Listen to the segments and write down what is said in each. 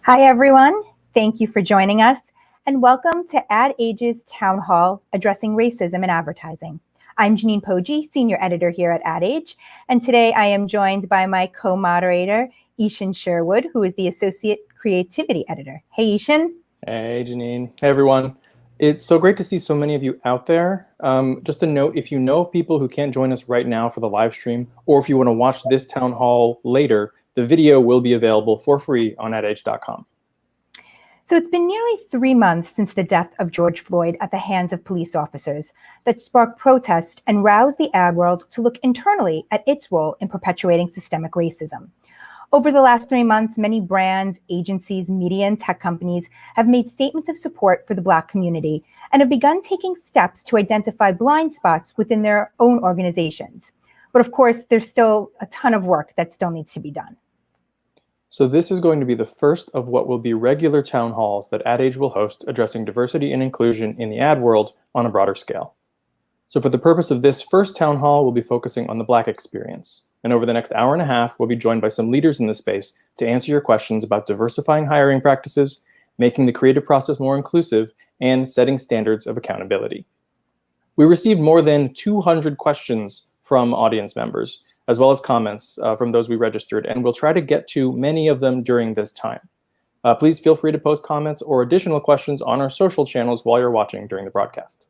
Hi, everyone. Thank you for joining us, and welcome to Ad Age's Town Hall Addressing Racism in Advertising. I'm Janine Poggi, Senior Editor here at Ad Age, and today I am joined by my co-moderator, Ishan Sherwood, who is the Associate Creativity Editor. Hey, Ishan. Hey, Janine. Hey, everyone. It's so great to see so many of you out there. Just a note, if you know of people who can't join us right now for the live stream, or if you want to watch this town hall later, the video will be available for free on adage.com. So it's been nearly 3 months since the death of George Floyd at the hands of police officers that sparked protest and roused the ad world to look internally at its role in perpetuating systemic racism. Over the last 3 months, many brands, agencies, media, and tech companies have made statements of support for the Black community and have begun taking steps to identify blind spots within their own organizations. But of course, there's still a ton of work that still needs to be done. So this is going to be the first of what will be regular town halls that Ad Age will host addressing diversity and inclusion in the ad world on a broader scale. So for the purpose of this first town hall, we'll be focusing on the Black experience. And over the next hour and a half, we'll be joined by some leaders in this space to answer your questions about diversifying hiring practices, making the creative process more inclusive, and setting standards of accountability. We received more than 200 questions from audience members, as well as comments from those we registered, and we'll try to get to many of them during this time. Please feel free to post comments or additional questions on our social channels while you're watching during the broadcast.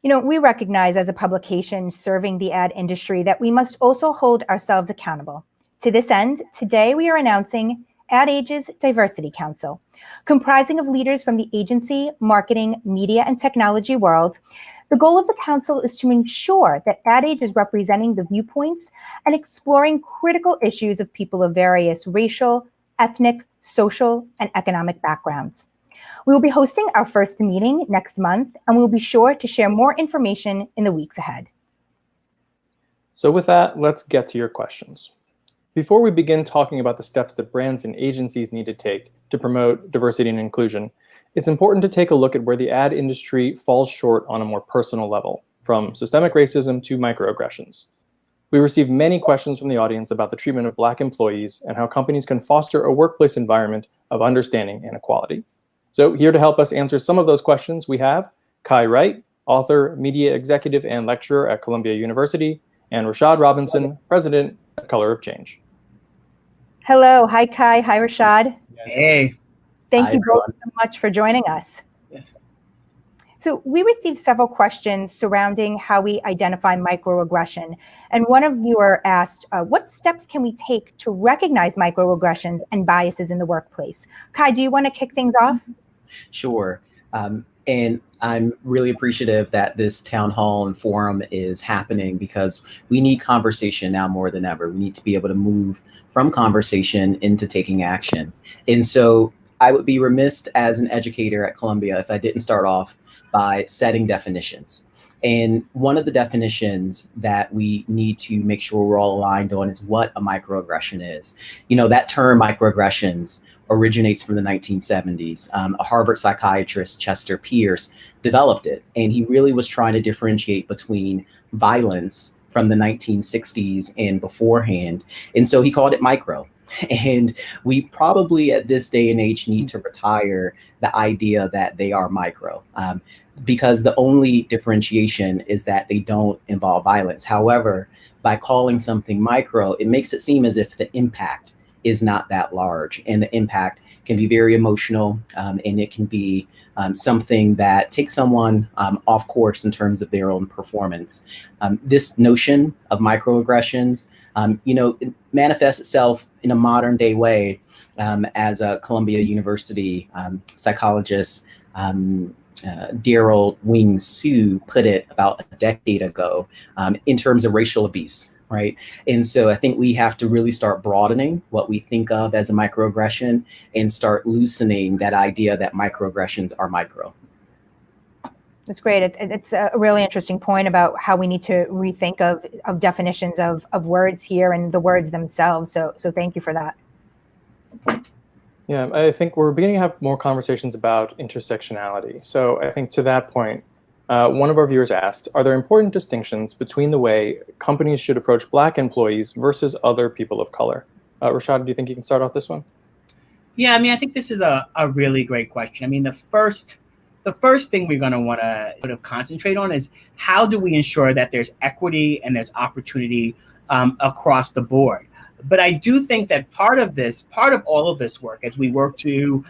You know, we recognize as a publication serving the ad industry that we must also hold ourselves accountable. To this end, today we are announcing Ad Age's Diversity Council, comprising of leaders from the agency, marketing, media, and technology world. The goal of the council is to ensure that Ad Age is representing the viewpoints and exploring critical issues of people of various racial, ethnic, social, and economic backgrounds. We will be hosting our first meeting next month, and we will be sure to share more information in the weeks ahead. So with that, let's get to your questions. Before we begin talking about the steps that brands and agencies need to take to promote diversity and inclusion, it's important to take a look at where the ad industry falls short on a more personal level, from systemic racism to microaggressions. We received many questions from the audience about the treatment of Black employees and how companies can foster a workplace environment of understanding and equality. So here to help us answer some of those questions, we have Kai Wright, author, media executive, and lecturer at Columbia University, and Rashad Robinson, president at Color of Change. Hello. Hi, Kai. Hi, Rashad. Hey. Thank you both so much for joining us. Yes. So we received several questions surrounding how we identify microaggression. And one of you asked, what steps can we take to recognize microaggressions and biases in the workplace? Kai, do you want to kick things off? Sure. And I'm really appreciative that this town hall and forum is happening because we need conversation now more than ever. We need to be able to move from conversation into taking action. And so I would be remiss as an educator at Columbia if I didn't start off by setting definitions. And one of the definitions that we need to make sure we're all aligned on is what a microaggression is. You know, that term microaggressions originates from the 1970s. A Harvard psychiatrist, Chester Pierce, developed it. And he really was trying to differentiate between violence from the 1960s and beforehand. And so he called it micro. And we probably at this day and age need to retire the idea that they are micro, because the only differentiation is that they don't involve violence. However, by calling something micro, it makes it seem as if the impact is not that large, and the impact can be very emotional, and it can be something that takes someone off course in terms of their own performance. This notion of microaggressions, it manifests itself in a modern day way, as a Columbia University psychologist, Daryl Wing Sue put it about a decade ago, in terms of racial abuse, right? And so I think we have to really start broadening what we think of as a microaggression and start loosening that idea that microaggressions are micro. That's great. It's a really interesting point about how we need to rethink of definitions of words here and the words themselves. So thank you for that. Yeah, I think we're beginning to have more conversations about intersectionality. So I think to that point, one of our viewers asked, are there important distinctions between the way companies should approach Black employees versus other people of color? Rashad, do you think you can start off this one? Yeah, I mean, I think this is a really great question. I mean, the first thing we're going to want to sort of concentrate on is how do we ensure that there's equity and there's opportunity across the board. But I do think that part of all of this work, as we work to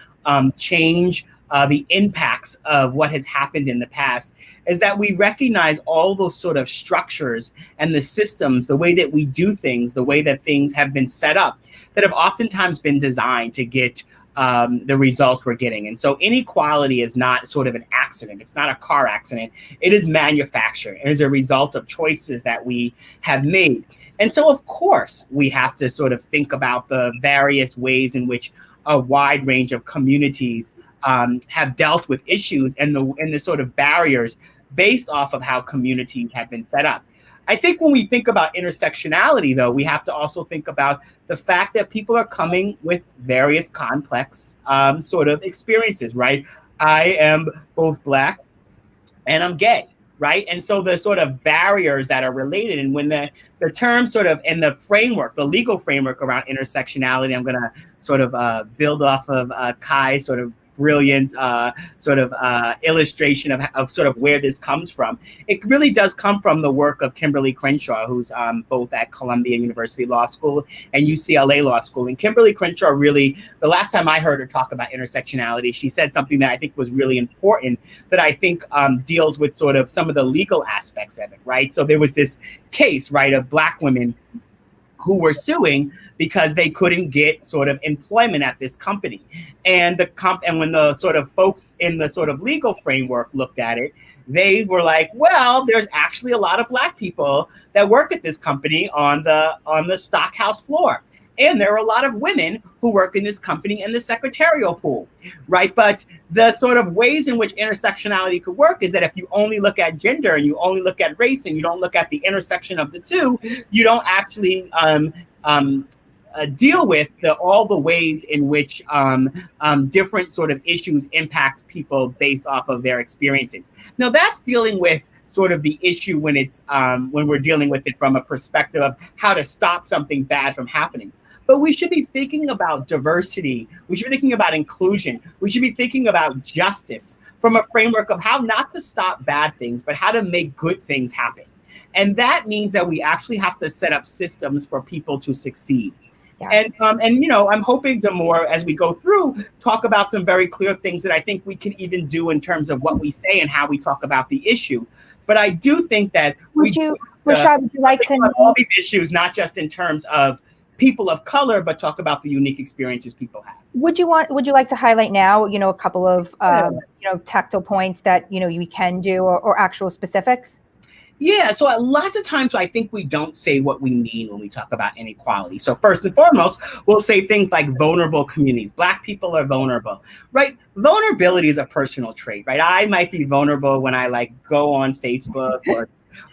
change the impacts of what has happened in the past, is that we recognize all those sort of structures and the systems, the way that we do things, the way that things have been set up, that have oftentimes been designed to get the results we're getting. And so inequality is not sort of an accident. It's not a car accident. It is manufactured. It is a result of choices that we have made. And so, of course, we have to sort of think about the various ways in which a wide range of communities have dealt with issues and the sort of barriers based off of how communities have been set up. I think when we think about intersectionality, though, we have to also think about the fact that people are coming with various complex sort of experiences, right? I am both Black and I'm gay, right? And so the sort of barriers that are related, and when the term sort of in the framework, the legal framework around intersectionality, I'm going to sort of build off of Kai's sort of brilliant illustration of sort of where this comes from. It really does come from the work of Kimberly Crenshaw, who's both at Columbia University Law School and UCLA Law School. And Kimberly Crenshaw really, the last time I heard her talk about intersectionality, she said something that I think was really important, that I think deals with sort of some of the legal aspects of it, right? So there was this case, right, of Black women who were suing because they couldn't get sort of employment at this company. And when the sort of folks in the sort of legal framework looked at it, they were like, well, there's actually a lot of Black people that work at this company on the stockhouse floor. And there are a lot of women who work in this company in the secretarial pool, right? But the sort of ways in which intersectionality could work is that if you only look at gender and you only look at race and you don't look at the intersection of the two, you don't actually deal with all the ways in which different sort of issues impact people based off of their experiences. Now that's dealing with sort of the issue when it's when we're dealing with it from a perspective of how to stop something bad from happening. But we should be thinking about diversity. We should be thinking about inclusion. We should be thinking about justice from a framework of how not to stop bad things, but how to make good things happen. And that means that we actually have to set up systems for people to succeed. Yeah. And you know, I'm hoping to more, as we go through, talk about some very clear things that I think we can even do in terms of what we say and how we talk about the issue. But I do think that Rashad, would you like to know all these issues, not just in terms of people of color, but talk about the unique experiences people have. Would you like to highlight now, you know, a couple of tactile points that, you know, we can do or actual specifics? Yeah, so lots of times I think we don't say what we mean when we talk about inequality. So first and foremost, we'll say things like vulnerable communities. Black people are vulnerable, right? Vulnerability is a personal trait, right? I might be vulnerable when I like go on Facebook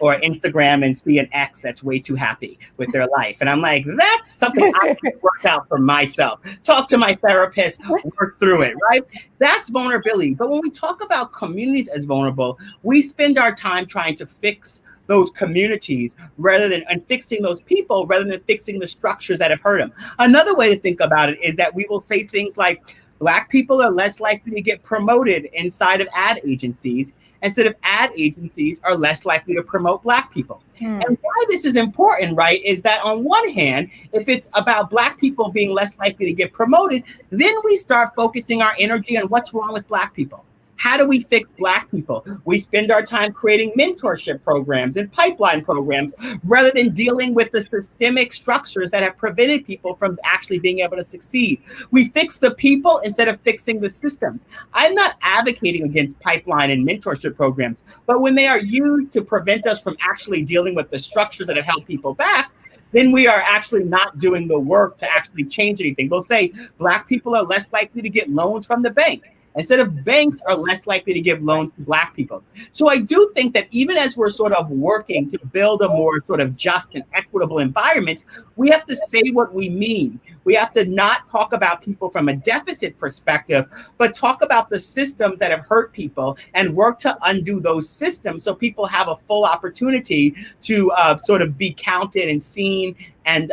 or Instagram and see an ex that's way too happy with their life. And I'm like, that's something I can work out for myself. Talk to my therapist, work through it, right? That's vulnerability. But when we talk about communities as vulnerable, we spend our time trying to fix those communities and fixing those people rather than fixing the structures that have hurt them. Another way to think about it is that we will say things like, Black people are less likely to get promoted inside of ad agencies, instead of ad agencies are less likely to promote Black people. And why this is important, right, is that on one hand, if it's about Black people being less likely to get promoted, then we start focusing our energy on what's wrong with Black people. How do we fix Black people? We spend our time creating mentorship programs and pipeline programs rather than dealing with the systemic structures that have prevented people from actually being able to succeed. We fix the people instead of fixing the systems. I'm not advocating against pipeline and mentorship programs, but when they are used to prevent us from actually dealing with the structures that have held people back, then we are actually not doing the work to actually change anything. They'll say Black people are less likely to get loans from the bank, instead of banks are less likely to give loans to Black people. So I do think that even as we're sort of working to build a more sort of just and equitable environment, we have to say what we mean. We have to not talk about people from a deficit perspective, but talk about the systems that have hurt people and work to undo those systems so people have a full opportunity to sort of be counted and seen and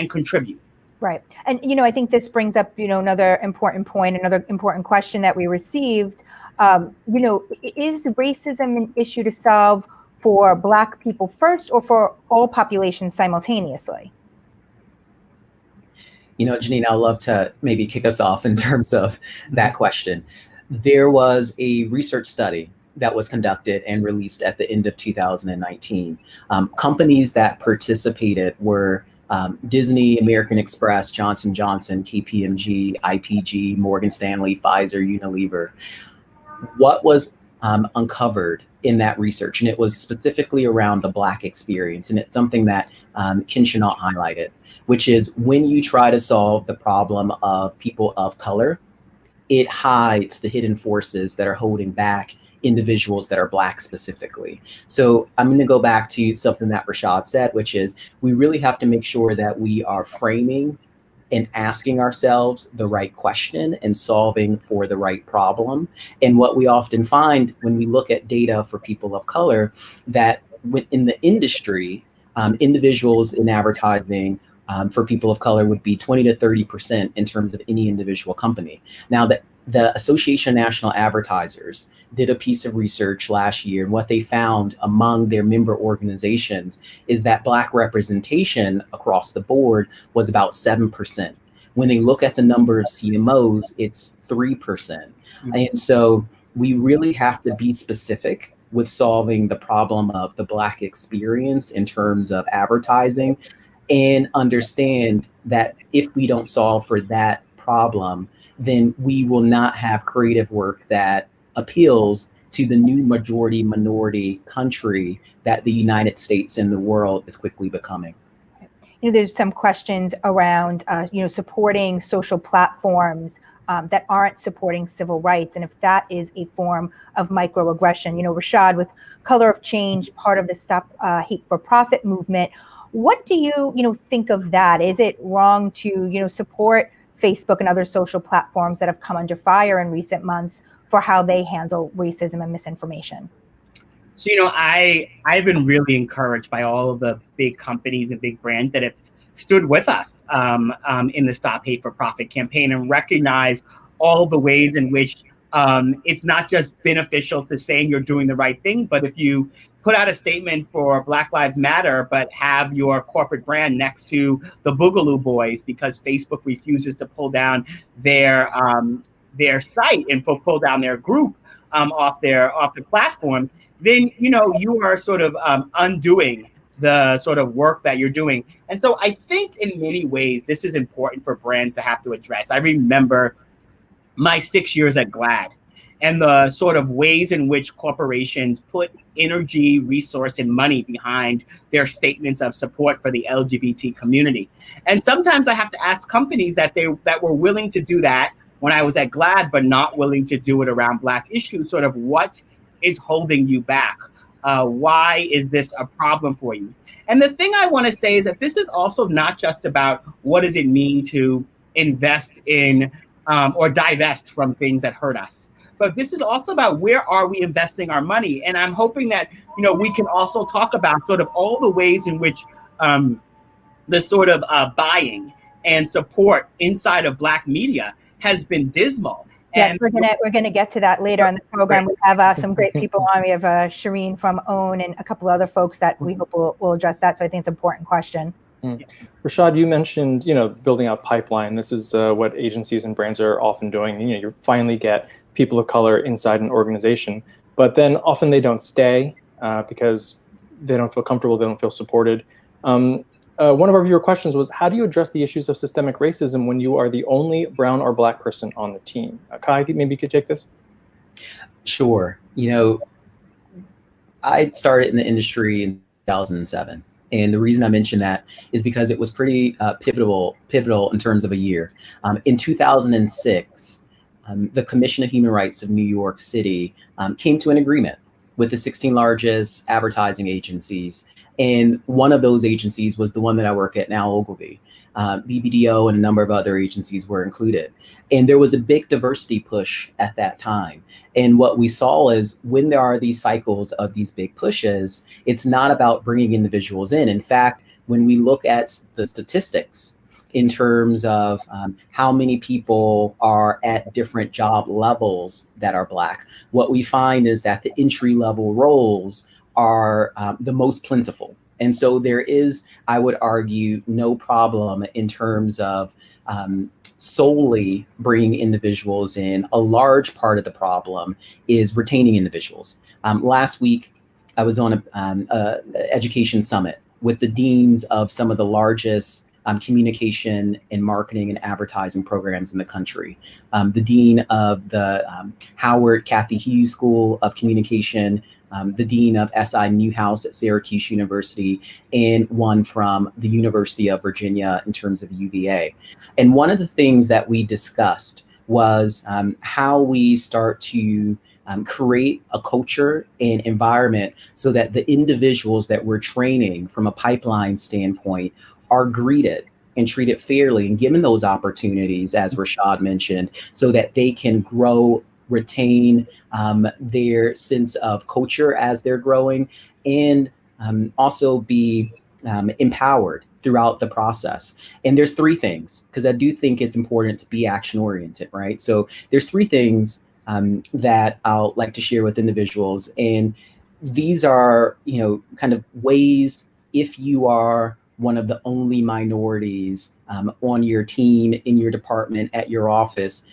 contribute. Right. And, I think this brings up, another important point, another important question that we received. Is racism an issue to solve for Black people first or for all populations simultaneously? Janine, I'd love to maybe kick us off in terms of that question. There was a research study that was conducted and released at the end of 2019. Companies that participated were Disney, American Express, Johnson & Johnson, KPMG, IPG, Morgan Stanley, Pfizer, Unilever. What was uncovered in that research, and it was specifically around the Black experience, and it's something that Ken Chenault highlighted, which is when you try to solve the problem of people of color, it hides the hidden forces that are holding back individuals that are Black specifically. So I'm going to go back to something that Rashad said, which is we really have to make sure that we are framing and asking ourselves the right question and solving for the right problem. And what we often find when we look at data for people of color, that in the industry, individuals in advertising for people of color would be 20 to 30% in terms of any individual company. Now, the Association of National Advertisers did a piece of research last year, and what they found among their member organizations is that Black representation across the board was about 7%. When they look at the number of CMOs, it's 3%. Mm-hmm. And so we really have to be specific with solving the problem of the Black experience in terms of advertising, and understand that if we don't solve for that problem, then we will not have creative work that appeals to the new majority minority country that the United States and the world is quickly becoming. There's some questions around, supporting social platforms that aren't supporting civil rights, and if that is a form of microaggression. Rashad, with Color of Change, part of the Stop Hate for Profit movement, what do you, think of that? Is it wrong to, support Facebook and other social platforms that have come under fire in recent months for how they handle racism and misinformation? So, I've been really encouraged by all of the big companies and big brands that have stood with us in the Stop Hate for Profit campaign, and recognize all the ways in which it's not just beneficial to saying you're doing the right thing, but if you put out a statement for Black Lives Matter, but have your corporate brand next to the Boogaloo Boys because Facebook refuses to pull down their site and pull down their group off the platform, then you are sort of undoing the sort of work that you're doing. And so I think in many ways this is important for brands to have to address. I remember my 6 years at GLAAD and the sort of ways in which corporations put energy, resource, and money behind their statements of support for the LGBT community. And sometimes I have to ask companies that were willing to do that when I was at GLAAD, but not willing to do it around Black issues, sort of what is holding you back? Why is this a problem for you? And the thing I want to say is that this is also not just about what does it mean to invest in or divest from things that hurt us. But this is also about where are we investing our money? And I'm hoping that, we can also talk about sort of all the ways in which the sort of buying and support inside of Black media has been dismal. Yes, we're gonna get to that later on the program. We have some great people on. We have Shireen from OWN and a couple other folks that we hope will address that. So I think it's an important question. Rashad, you mentioned, building out pipeline. This is what agencies and brands are often doing. You finally get people of color inside an organization, but then often they don't stay because they don't feel comfortable, they don't feel supported. One of our viewer questions was, how do you address the issues of systemic racism when you are the only brown or Black person on the team? Kai, maybe you could take this? Sure. I started in the industry in 2007. And the reason I mention that is because it was pretty pivotal in terms of a year. In 2006, the Commission of Human Rights of New York City came to an agreement with the 16 largest advertising agencies. And one of those agencies was the one that I work at now, Ogilvy. BBDO and a number of other agencies were included. And there was a big diversity push at that time. And what we saw is when there are these cycles of these big pushes, it's not about bringing individuals in. In fact, when we look at the statistics, in terms of how many people are at different job levels that are Black, what we find is that the entry-level roles are the most plentiful. And so there is, I would argue, no problem in terms of solely bringing individuals in. A large part of the problem is retaining individuals. Last week, I was on a education summit with the deans of some of the largest communication and marketing and advertising programs in the country. The dean of the Howard Cathy Hughes School of Communication, the dean of SI Newhouse at Syracuse University, and one from the University of Virginia in terms of UVA. And one of the things that we discussed was how we start to create a culture and environment so that the individuals that we're training from a pipeline standpoint are greeted and treated fairly and given those opportunities, as Rashad mentioned, so that they can grow, retain their sense of culture as they're growing, and also be empowered throughout the process. And there's three things, because I do think it's important to be action oriented, right? So there's three things that I'll like to share with individuals. And these are, kind of ways, if you are one of the only minorities on your team, in your department, at your office,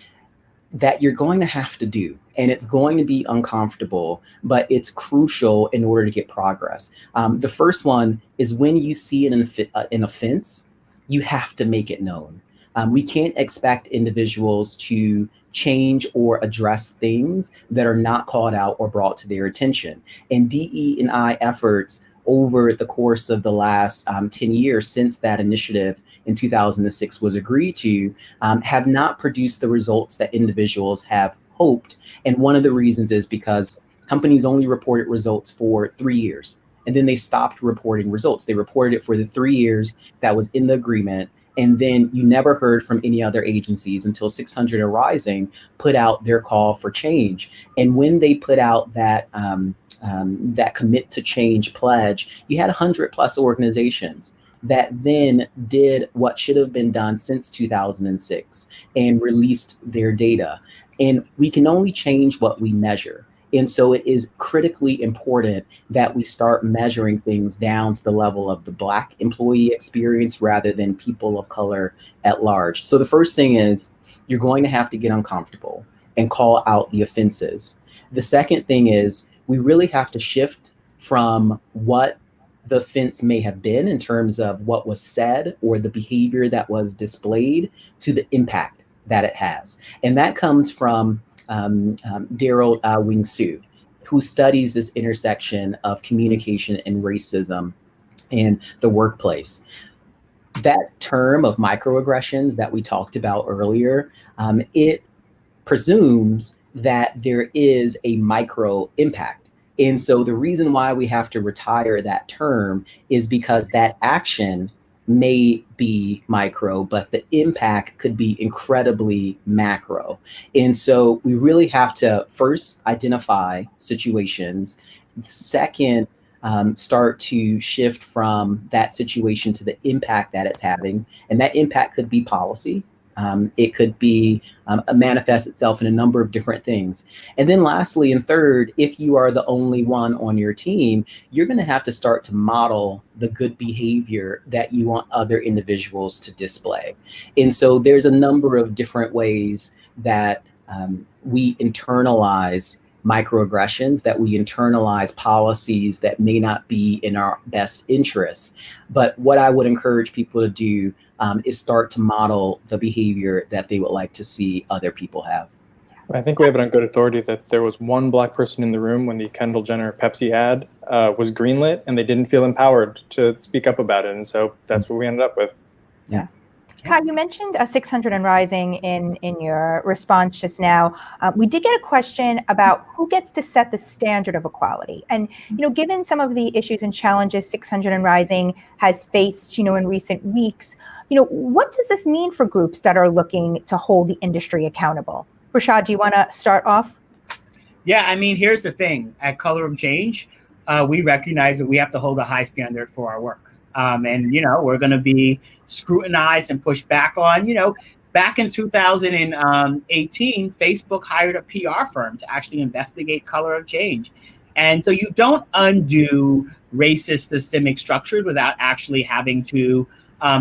that you're going to have to do. And it's going to be uncomfortable, but it's crucial in order to get progress. The first one is when you see an offense, you have to make it known. We can't expect individuals to change or address things that are not called out or brought to their attention. And DE&I efforts over the course of the last 10 years since that initiative in 2006 was agreed to, have not produced the results that individuals have hoped. And one of the reasons is because companies only reported results for 3 years, and then they stopped reporting results. They reported it for the 3 years that was in the agreement. And then you never heard from any other agencies until 600 and Rising put out their call for change. And when they put out that that commit to change pledge, you had 100+ organizations that then did what should have been done since 2006 and released their data. And we can only change what we measure. And so it is critically important that we start measuring things down to the level of the Black employee experience rather than people of color at large. So the first thing is you're going to have to get uncomfortable and call out the offenses. The second thing is we really have to shift from what the offense may have been in terms of what was said or the behavior that was displayed to the impact that it has. And that comes from Daryl Wing-Soo, who studies this intersection of communication and racism in the workplace. That term of microaggressions that we talked about earlier, it presumes that there is a micro impact. And so the reason why we have to retire that term is because that action may be micro, but the impact could be incredibly macro. And so we really have to first identify situations. Second, start to shift from that situation to the impact that it's having. And that impact could be policy. It could be manifest itself in a number of different things. And then lastly and third, if you are the only one on your team, you're going to have to start to model the good behavior that you want other individuals to display. And so there's a number of different ways that we internalize microaggressions, that we internalize policies that may not be in our best interests. But what I would encourage people to do is start to model the behavior that they would like to see other people have. I think we have it on good authority that there was one Black person in the room when the Kendall Jenner Pepsi ad was greenlit, and they didn't feel empowered to speak up about it. And so that's what we ended up with. Yeah. Kai, you mentioned 600 and Rising in your response just now. We did get a question about who gets to set the standard of equality. And, given some of the issues and challenges 600 and Rising has faced, in recent weeks, what does this mean for groups that are looking to hold the industry accountable? Rashad, do you want to start off? Yeah, I mean, here's the thing. At Color of Change, we recognize that we have to hold a high standard for our work. And, we're going to be scrutinized and pushed back on. Back in 2018, Facebook hired a PR firm to actually investigate color of change. And so you don't undo racist systemic structures without actually having to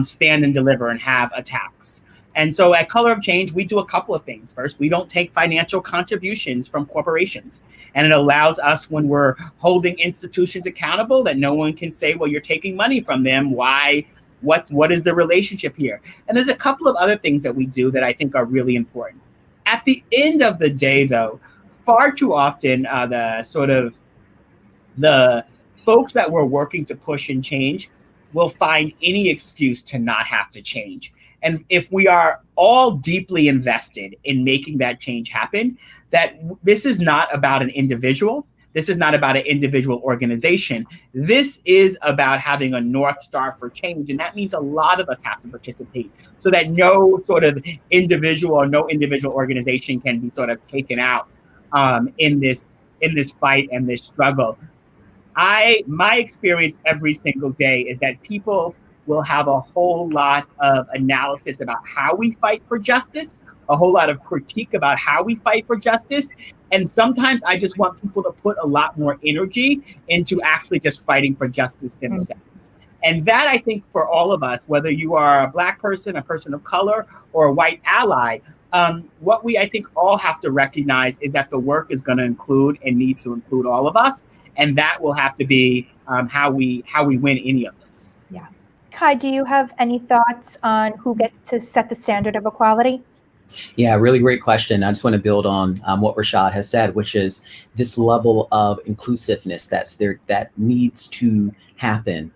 stand and deliver and have attacks. And so at Color of Change, we do a couple of things. First, we don't take financial contributions from corporations. And it allows us, when we're holding institutions accountable, that no one can say, well, you're taking money from them. Why? What is the relationship here? And there's a couple of other things that we do that I think are really important. At the end of the day, though, far too often, the folks that we're working to push and change will find any excuse to not have to change. And if we are all deeply invested in making that change happen, that this is not about an individual. This is not about an individual organization. This is about having a North Star for change. And that means a lot of us have to participate so that no sort of individual or no individual organization can be sort of taken out in this fight and this struggle. My experience every single day is that people will have a whole lot of analysis about how we fight for justice, a whole lot of critique about how we fight for justice. And sometimes I just want people to put a lot more energy into actually just fighting for justice themselves. And that, I think, for all of us, whether you are a Black person, a person of color, or a white ally, what we, I think, all have to recognize is that the work is going to include and needs to include all of us. And that will have to be how we win any of this. Yeah. Kai, do you have any thoughts on who gets to set the standard of equality? Yeah, really great question. I just want to build on what Rashad has said, which is this level of inclusiveness that needs to happen.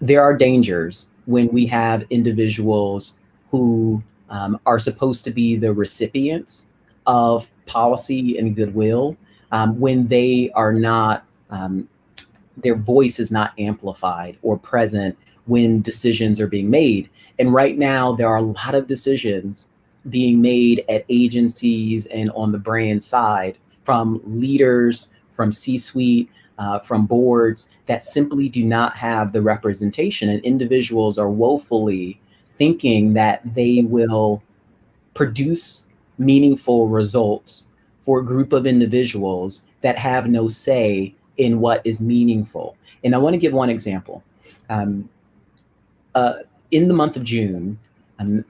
There are dangers when we have individuals who are supposed to be the recipients of policy and goodwill, when they are not, their voice is not amplified or present when decisions are being made. And right now, there are a lot of decisions being made at agencies and on the brand side from leaders, from C-suite, from boards that simply do not have the representation. And individuals are woefully thinking that they will produce meaningful results for a group of individuals that have no say in what is meaningful. And I want to give one example. In the month of June,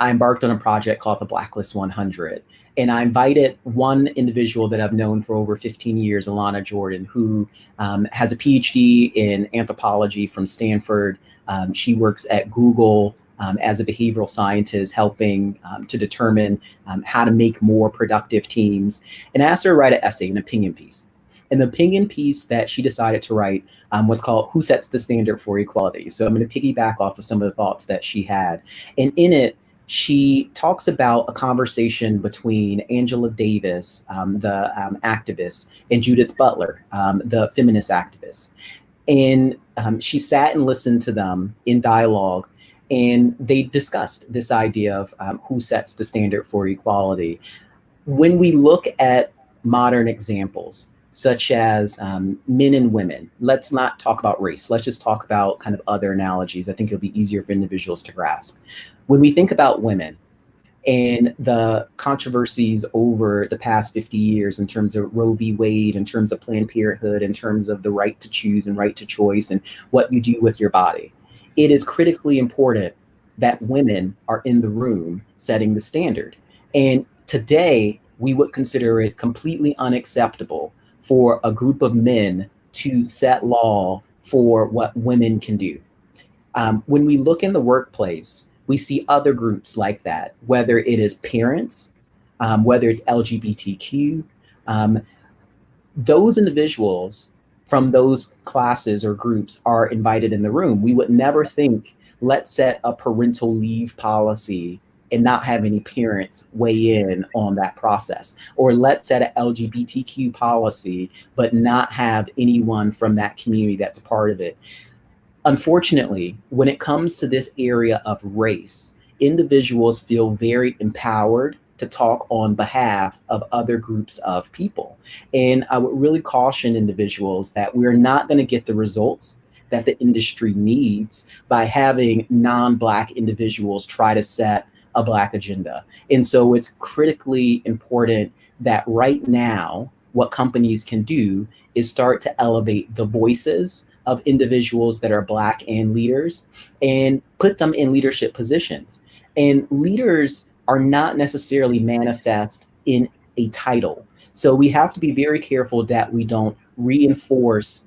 I embarked on a project called the Blacklist 100. And I invited one individual that I've known for over 15 years, Alana Jordan, who has a PhD in anthropology from Stanford. She works at Google as a behavioral scientist, helping to determine how to make more productive teams. And I asked her to write an essay, an opinion piece. And the opinion piece that she decided to write was called Who Sets the Standard for Equality? So I'm going to piggyback off of some of the thoughts that she had. And in it, she talks about a conversation between Angela Davis, the activist, and Judith Butler, the feminist activist. And she sat and listened to them in dialogue, and they discussed this idea of who sets the standard for equality. When we look at modern examples, such as men and women, let's not talk about race. Let's just talk about kind of other analogies. I think it'll be easier for individuals to grasp. When we think about women and the controversies over the past 50 years in terms of Roe v. Wade, in terms of Planned Parenthood, in terms of the right to choose and right to choice and what you do with your body, it is critically important that women are in the room setting the standard. And today, we would consider it completely unacceptable for a group of men to set law for what women can do. When we look in the workplace, we see other groups like that, whether it is parents, whether it's LGBTQ, those individuals from those classes or groups are invited in the room. We would never think, let's set a parental leave policy and not have any parents weigh in on that process. Or let's set an LGBTQ policy, but not have anyone from that community that's a part of it. Unfortunately, when it comes to this area of race, individuals feel very empowered to talk on behalf of other groups of people. And I would really caution individuals that we're not going to get the results that the industry needs by having non-Black individuals try to set a Black agenda. And so it's critically important that right now, what companies can do is start to elevate the voices of individuals that are Black and leaders and put them in leadership positions. And leaders are not necessarily manifest in a title. So we have to be very careful that we don't reinforce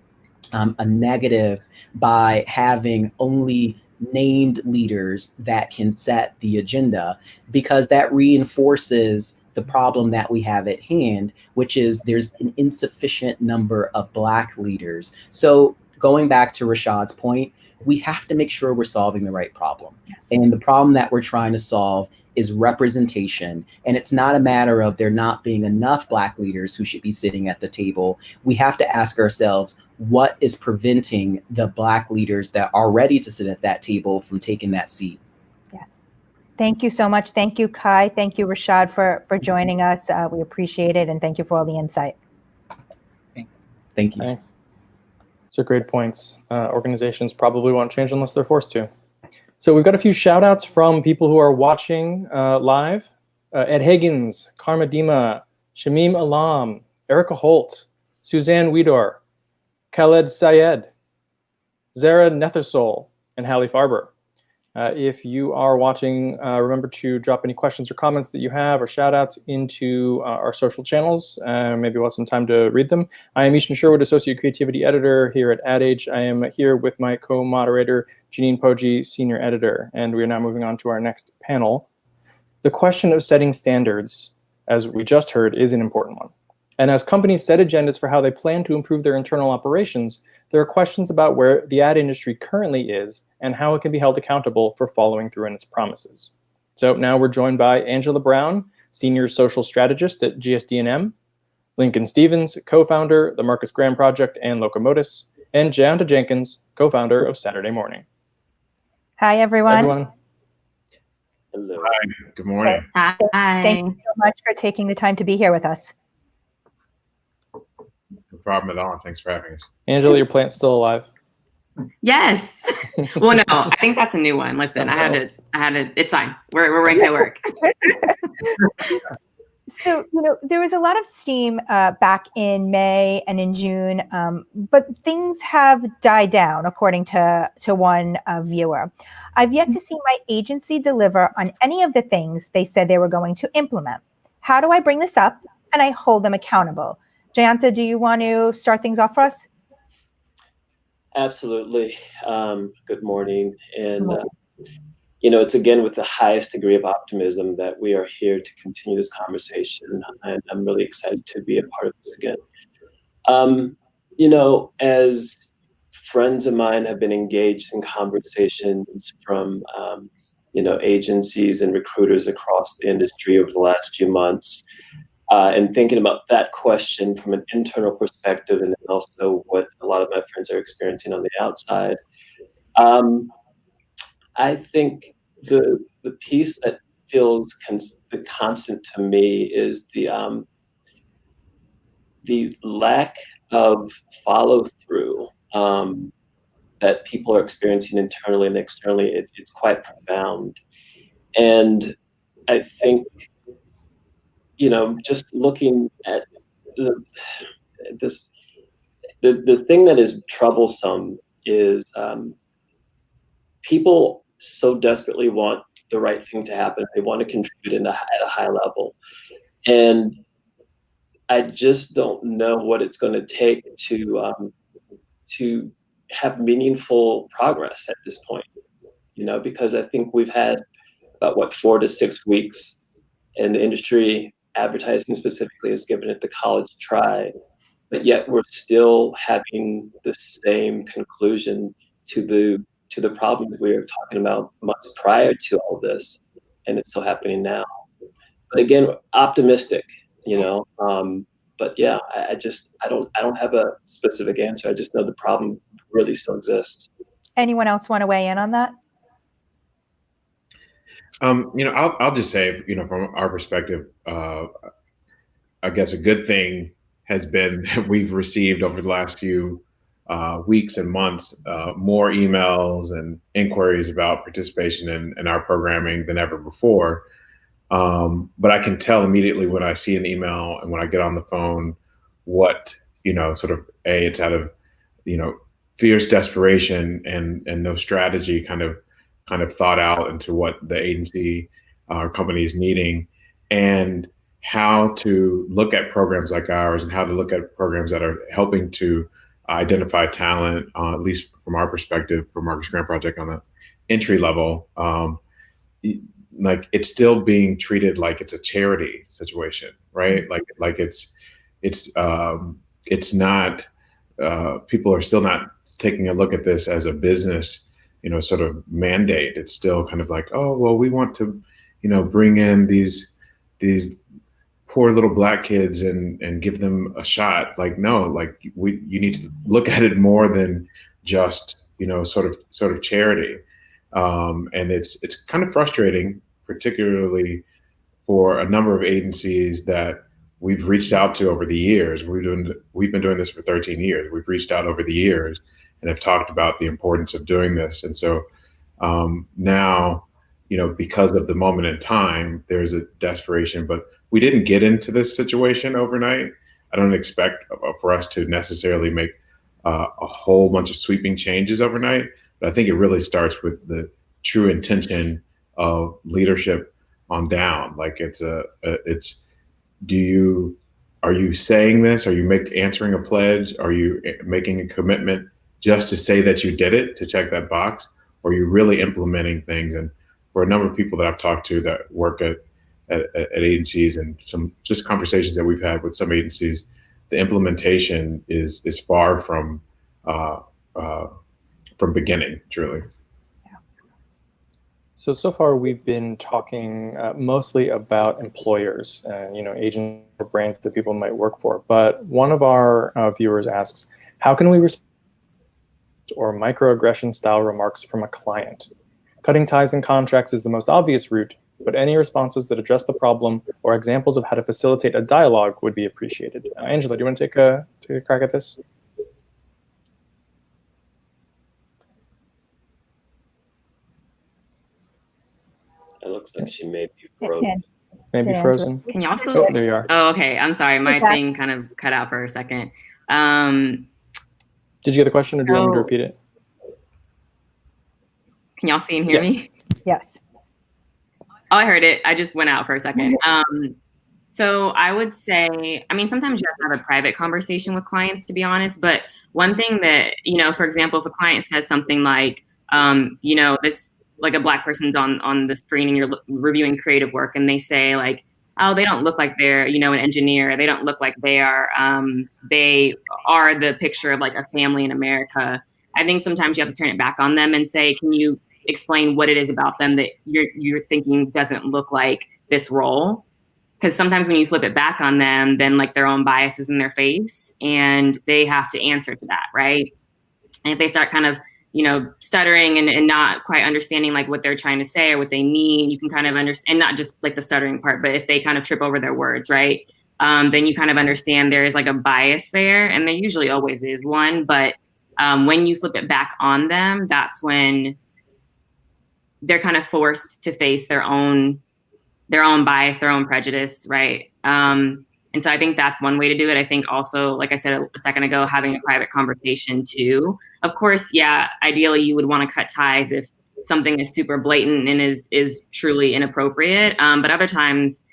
a negative by having only named leaders that can set the agenda, because that reinforces the problem that we have at hand, which is there's an insufficient number of Black leaders. So going back to Rashad's point, we have to make sure we're solving the right problem. Yes. And the problem that we're trying to solve is representation. And it's not a matter of there not being enough Black leaders who should be sitting at the table. We have to ask ourselves, what is preventing the Black leaders that are ready to sit at that table from taking that seat? Yes. Thank you so much. Thank you, Kai. Thank you, Rashad, for joining us. We appreciate it. And thank you for all the insight. Thanks. Thank you. Thanks. Those are great points. Organizations probably won't change unless they're forced to. So we've got a few shout outs from people who are watching live. Ed Higgins, Karma Dima, Shamim Alam, Erica Holt, Suzanne Widor, Khaled Syed, Zara Nethersol, and Hallie Farber. If you are watching, remember to drop any questions or comments that you have or shout outs into our social channels. Maybe we'll have some time to read them. I am Ishan Sherwood, Associate Creativity Editor here at Ad Age. I am here with my co-moderator, Janine Poggi, Senior Editor, and we are now moving on to our next panel. The question of setting standards, as we just heard, is an important one. And as companies set agendas for how they plan to improve their internal operations, there are questions about where the ad industry currently is and how it can be held accountable for following through on its promises. So now we're joined by Angela Brown, Senior Social Strategist at GSD&M, Lincoln Stevens, co-founder, the Marcus Graham Project and Locomotus, and Jayanta Jenkins, co-founder of Saturday Morning. Hi, everyone. Hello. Hi. Good morning. Hi. Thank you so much for taking the time to be here with us. No problem at all. Thanks for having us. Angela, your plant's still alive. Yes. Well, no, I think that's a new one. Listen, I had to, it's fine. We're making it work. So, there was a lot of steam back in May and in June, but things have died down, according to one viewer. I've yet to see my agency deliver on any of the things they said they were going to implement. How do I bring this up and I hold them accountable? Jayanta, do you want to start things off for us? Absolutely. Good morning. And, it's again with the highest degree of optimism that we are here to continue this conversation. And I'm really excited to be a part of this again. As friends of mine have been engaged in conversations from, agencies and recruiters across the industry over the last few months, and thinking about that question from an internal perspective and also what a lot of my friends are experiencing on the outside. I think the piece that feels the constant to me is the lack of follow through that people are experiencing internally and externally. It's quite profound, and I think just looking at the thing that is troublesome is people so desperately want the right thing to happen. They want to contribute at a high level. And I just don't know what it's going to take to have meaningful progress at this point, because I think we've had about 4 to 6 weeks, and the industry, advertising specifically, has given it the college try, but yet we're still having the same conclusion to the problems we were talking about months prior to all this, and it's still happening now. But again, optimistic, but yeah, I don't have a specific answer. I just know the problem really still exists. Anyone else want to weigh in on that? I'll just say, from our perspective, I guess a good thing has been that we've received over the last few weeks and months, more emails and inquiries about participation in our programming than ever before. But I can tell immediately when I see an email and when I get on the phone what, sort of, it's out of, fierce desperation and no strategy kind of thought out into what the agency or company is needing, and how to look at programs like ours and how to look at programs that are helping to identify talent, at least from our perspective, for Marcus Grant Project on the entry level. Like, it's still being treated like it's a charity situation, right? Like it's not. People are still not taking a look at this as a business, sort of mandate. It's still kind of like, oh well, we want to, bring in these poor little Black kids and give them a shot. Like, no, like you need to look at it more than just, sort of charity. And it's kind of frustrating, particularly for a number of agencies that we've reached out to over the years. We've been doing this for 13 years. We've reached out over the years and have talked about the importance of doing this. And so now, because of the moment in time, there's a desperation, but we didn't get into this situation overnight. I don't expect for us to necessarily make a whole bunch of sweeping changes overnight, but I think it really starts with the true intention of leadership on down. Like, are you saying this? Are you answering a pledge? Are you making a commitment just to say that you did it, to check that box? Or are you really implementing things? And for a number of people that I've talked to that work at agencies, and some just conversations that we've had with some agencies, the implementation is far from beginning, truly. So far we've been talking mostly about employers and agents or brands that people might work for. But one of our viewers asks, how can we respond or microaggression style remarks from a client? Cutting ties in contracts is the most obvious route, but any responses that address the problem or examples of how to facilitate a dialogue would be appreciated. Angela, do you want to take a crack at this? It looks like she may be frozen. Maybe frozen. Can you also? Oh, there you are. Oh, okay. I'm sorry. My thing kind of cut out for a second. Did you get the question, or do you want me to repeat it? Can y'all see and hear me? Yes. Oh, I heard it. I just went out for a second. So I would say, sometimes you have to have a private conversation with clients, to be honest. But one thing that, for example, if a client says something like, this, like a Black person's on the screen and you're reviewing creative work, and they say like, oh, they don't look like they're, an engineer. They don't look like they are the picture of like a family in America. I think sometimes you have to turn it back on them and say, can you explain what it is about them that you're thinking doesn't look like this role? Because sometimes when you flip it back on them, then like their own bias is in their face and they have to answer to that, right? And if they start kind of, stuttering and not quite understanding like what they're trying to say or what they mean, you can kind of understand, and not just like the stuttering part, but if they kind of trip over their words, right? Then you kind of understand there is like a bias there, and there usually always is one. But when you flip it back on them, that's when they're kind of forced to face their own bias, their own prejudice, right? And so I think that's one way to do it. I think also, like I said a second ago, having a private conversation too. Of course, yeah, ideally you would want to cut ties if something is super blatant and is truly inappropriate. But other times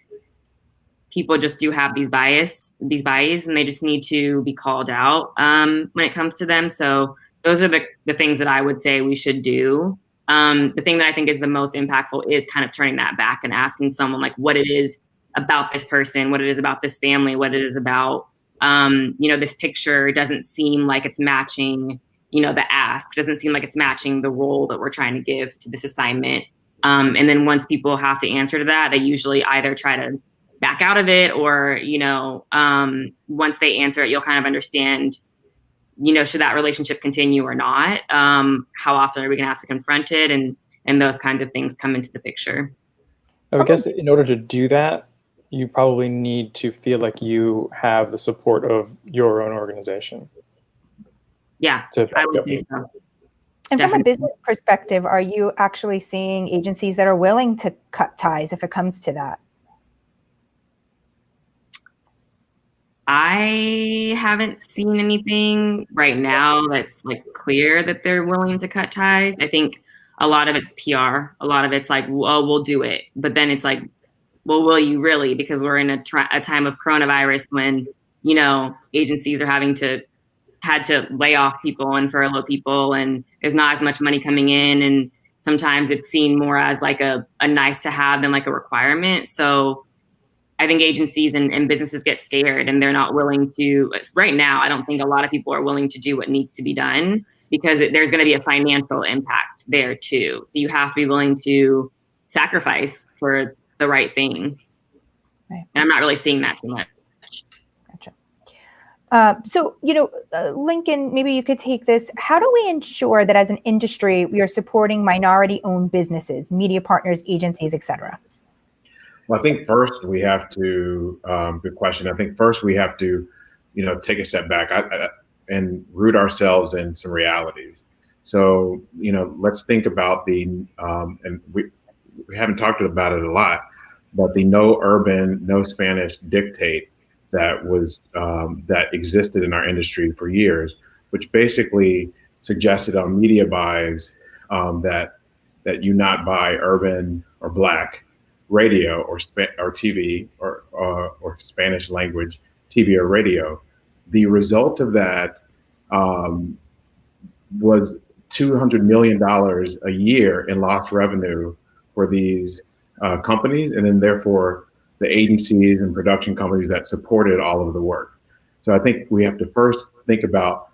people just do have these biases, and they just need to be called out when it comes to them. So those are the things that I would say we should do. The thing that I think is the most impactful is kind of turning that back and asking someone like what it is about this person, what it is about this family, what it is about, this picture doesn't seem like it's matching, the ask, doesn't seem like it's matching the role that we're trying to give to this assignment. And then once people have to answer to that, they usually either try to back out of it or, once they answer it, you'll kind of understand, should that relationship continue or not? How often are we going to have to confront it? And those kinds of things come into the picture. I guess in order to do that, you probably need to feel like you have the support of your own organization. Yeah, I would say so. And from a Definitely. business perspective, are you actually seeing agencies that are willing to cut ties if it comes to that? I haven't seen anything right now that's like clear that they're willing to cut ties. I think a lot of it's PR. A lot of it's like, oh, we'll do it. But then it's like, well, will you really? Because we're in a time of coronavirus when, you know, agencies are had to lay off people and furlough people, and there's not as much money coming in. And sometimes it's seen more as like a nice to have than like a requirement. So I think agencies and businesses get scared and they're not willing to, right now, I don't think a lot of people are willing to do what needs to be done because there's going to be a financial impact there too. So you have to be willing to sacrifice for the right thing. Right. And I'm not really seeing that too much. Gotcha. So, Lincoln, maybe you could take this. How do we ensure that as an industry, we are supporting minority-owned businesses, media partners, agencies, et cetera? Well, I think first we have to, good question. I think first we have to, take a step back and root ourselves in some realities. So, let's think about and we haven't talked about it a lot, but the no urban, no Spanish dictate that was, that existed in our industry for years, which basically suggested on media buys that you not buy urban or Black radio or TV or Spanish language TV or radio. The result of that was $200 million a year in lost revenue for these companies, and then therefore the agencies and production companies that supported all of the work. So I think we have to first think about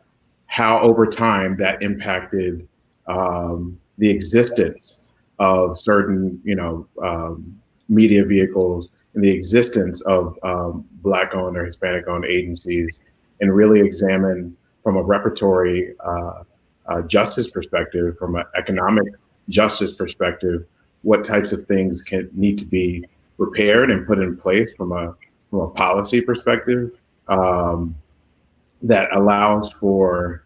how over time that impacted the existence of certain, media vehicles and the existence of Black-owned or Hispanic-owned agencies, and really examine from a repertory justice perspective, from an economic justice perspective, what types of things need to be repaired and put in place from a policy perspective that allows for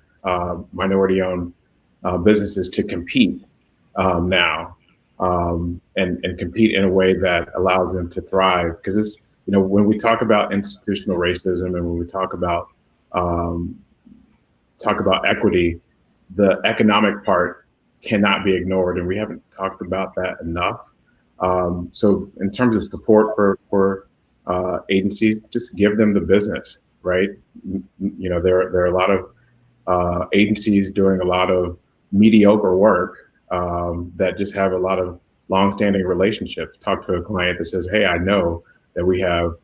minority-owned businesses to compete now. And compete in a way that allows them to thrive. Because it's, when we talk about institutional racism and when we talk about equity, the economic part cannot be ignored, and we haven't talked about that enough. So in terms of support for agencies, just give them the business, right? There are a lot of agencies doing a lot of mediocre work that just have a lot of longstanding relationships. Talk to a client that says, hey, I know that we have,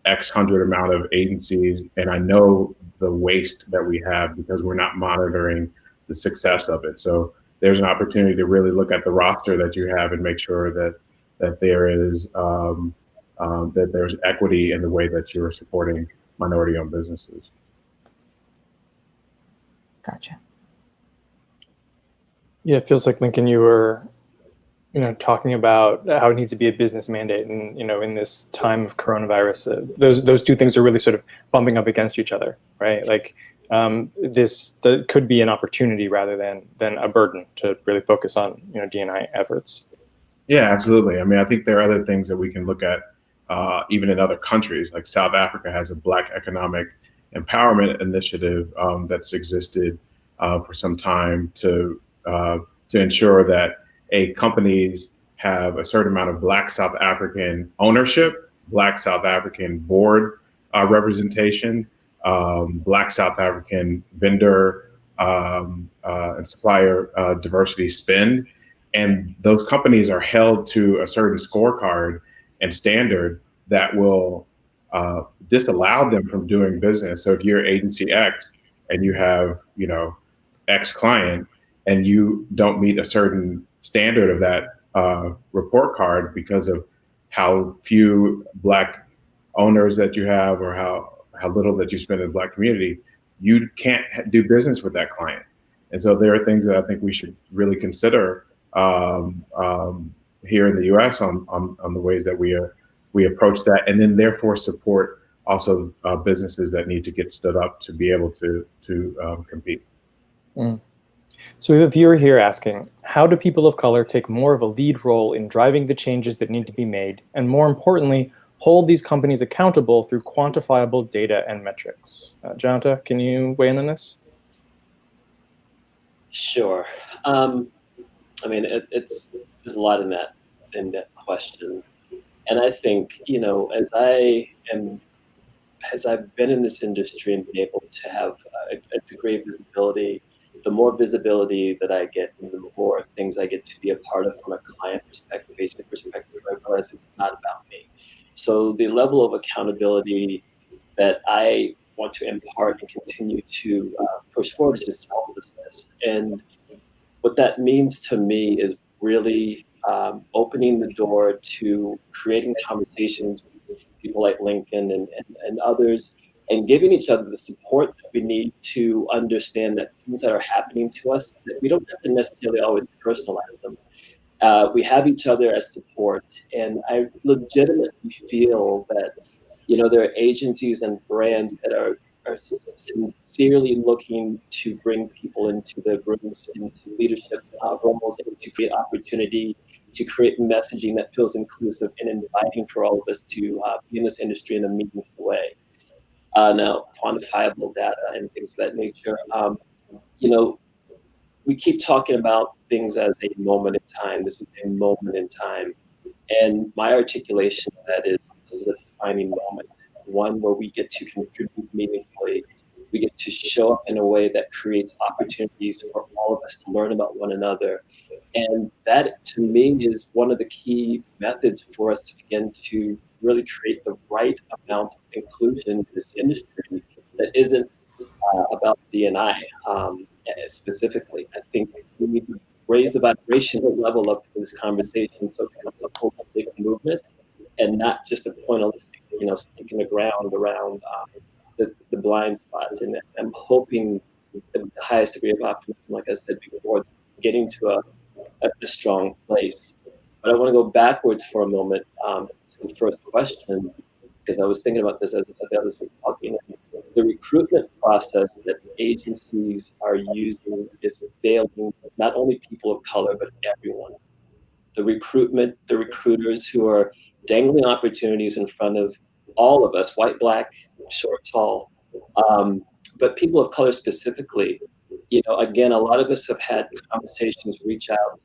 X hundred amount of agencies, and I know the waste that we have because we're not monitoring the success of it. So there's an opportunity to really look at the roster that you have and make sure that there is that there's equity in the way that you're supporting minority-owned businesses. Gotcha. Yeah, it feels like, Lincoln, you were, talking about how it needs to be a business mandate, and in this time of coronavirus, those two things are really sort of bumping up against each other, right? Like that could be an opportunity rather than a burden to really focus on D&I efforts. Yeah, absolutely. I mean, I think there are other things that we can look at, even in other countries. Like South Africa has a Black economic empowerment initiative that's existed for some time to ensure that companies have a certain amount of Black South African ownership, Black South African board representation, Black South African vendor and supplier diversity spend. And those companies are held to a certain scorecard and standard that will disallow them from doing business. So if you're agency X and you have, X client, and you don't meet a certain standard of that report card because of how few Black owners that you have or how little that you spend in the Black community, you can't do business with that client. And so there are things that I think we should really consider here in the U.S. on the ways that we approach that, and then therefore support also businesses that need to get stood up to be able to compete. So we have a viewer here asking, how do people of color take more of a lead role in driving the changes that need to be made, and more importantly, hold these companies accountable through quantifiable data and metrics? Jonathan, can you weigh in on this? Sure. I mean, there's a lot in that question, and I think, you know, as I've been in this industry and been able to have a degree of visibility, the more visibility that I get, and the more things I get to be a part of from a client perspective, agent perspective, I realize it's not about me. So the level of accountability that I want to impart and continue to push forward is just selflessness. And what that means to me is really opening the door to creating conversations with people like Lincoln and others, and giving each other the support that we need to understand that things that are happening to us, that we don't have to necessarily always personalize them. We have each other as support, and I legitimately feel that, you know, there are agencies and brands that are sincerely looking to bring people into the rooms, into leadership roles, and to create opportunity, to create messaging that feels inclusive and inviting for all of us to be in this industry in a meaningful way. Now, quantifiable data and things of that nature. You know, we keep talking about things as a moment in time. This is a moment in time. And my articulation of that is, this is a defining moment, one where we get to contribute meaningfully. We get to show up in a way that creates opportunities for all of us to learn about one another. And that, to me, is one of the key methods for us to begin to really create the right amount of inclusion in this industry that isn't about D&I specifically. I think we need to raise the vibrational level of this conversation so it becomes a holistic movement and not just a pointless, you know, sticking the ground around the blind spots. And I'm hoping the highest degree of optimism, like I said before, getting to a strong place. But I want to go backwards for a moment to the first question, because I was thinking about this as the others were talking. The recruitment process that agencies are using is failing not only people of color, but everyone. The recruiters who are dangling opportunities in front of all of us, white, black, short, tall, but people of color specifically. You know, again, a lot of us have had conversations, reach out,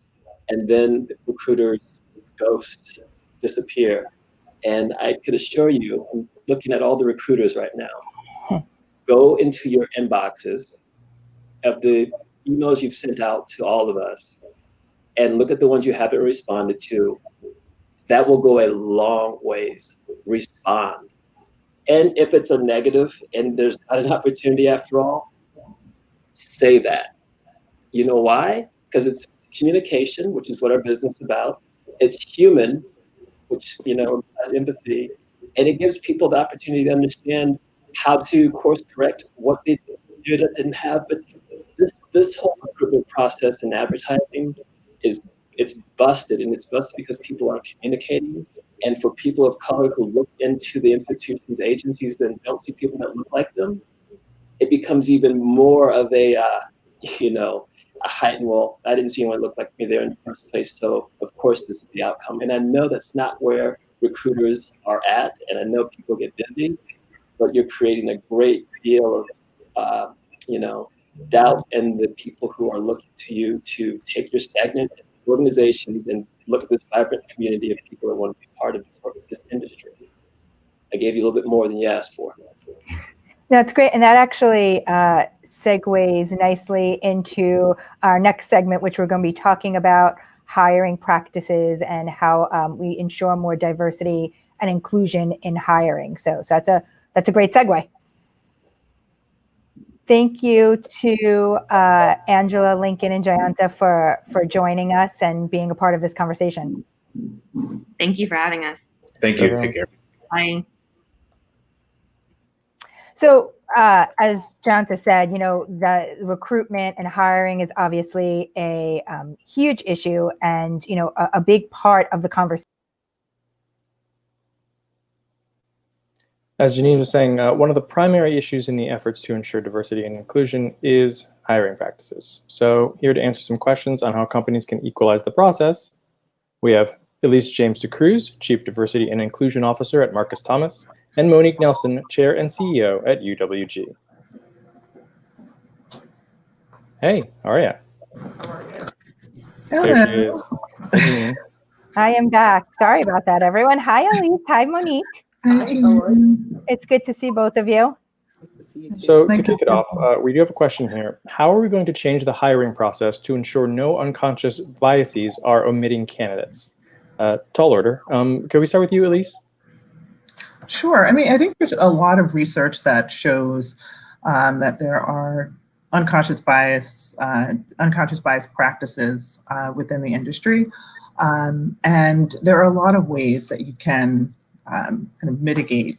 and then the recruiters ghost, disappear. And I could assure you, I'm looking at all the recruiters right now. Go into your inboxes of the emails you've sent out to all of us and look at the ones you haven't responded to. That will go a long ways. Respond. And if it's a negative and there's not an opportunity after all, say that. You know why? Because it's communication, which is what our business is about. It's human, which, you know, has empathy, and it gives people the opportunity to understand how to course correct what they did and didn't have. But this whole recruitment process in advertising it's busted, and it's busted because people aren't communicating. And for people of color who look into the institutions, agencies, and don't see people that look like them, it becomes even more of a you know, a heightened, well, I didn't see anyone look like me there in the first place, so of course this is the outcome. And I know that's not where recruiters are at, and I know people get busy, but you're creating a great deal of you know, doubt in the people who are looking to you to take your stagnant organizations and look at this vibrant community of people that want to be part of this industry. I gave you a little bit more than you asked for. That's great. And that actually segues nicely into our next segment, which we're going to be talking about hiring practices and how we ensure more diversity and inclusion in hiring. So that's a great segue. Thank you to Angela, Lincoln, and Jayanta for joining us and being a part of this conversation. Thank you for having us. Thank you. Take care. Bye. So as Jayanta said, you know, the recruitment and hiring is obviously a huge issue and, you know, a big part of the conversation. As Janine was saying, one of the primary issues in the efforts to ensure diversity and inclusion is hiring practices. So here to answer some questions on how companies can equalize the process, we have Elise James DeCruz, Chief Diversity and Inclusion Officer at Marcus Thomas, and Monique Nelson, Chair and CEO at UWG. Hey, how are you? There she is. Hey, Janine. I am back. Sorry about that, everyone. Hi, Elise. Hi, Monique. Hi, how are you? It's good to see both of you. So to kick it off, we do have a question here. How are we going to change the hiring process to ensure no unconscious biases are omitting candidates? Tall order. Can we start with you, Elise? Sure. I mean, I think there's a lot of research that shows that there are unconscious bias practices within the industry. And there are a lot of ways that you can kind of mitigate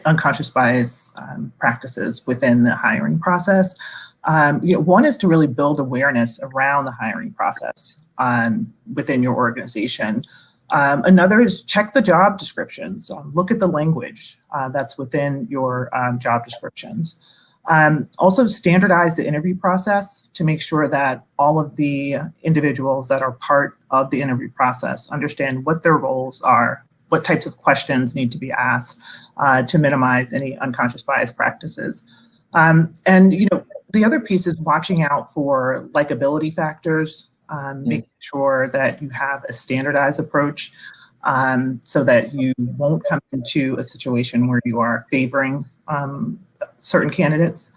unconscious bias practices within the hiring process. One is to really build awareness around the hiring process within your organization. Another is check the job descriptions. Look at the language that's within your job descriptions. Also standardize the interview process to make sure that all of the individuals that are part of the interview process understand what their roles are, what types of questions need to be asked to minimize any unconscious bias practices. And the other piece is watching out for likability factors, making sure that you have a standardized approach so that you won't come into a situation where you are favoring certain candidates.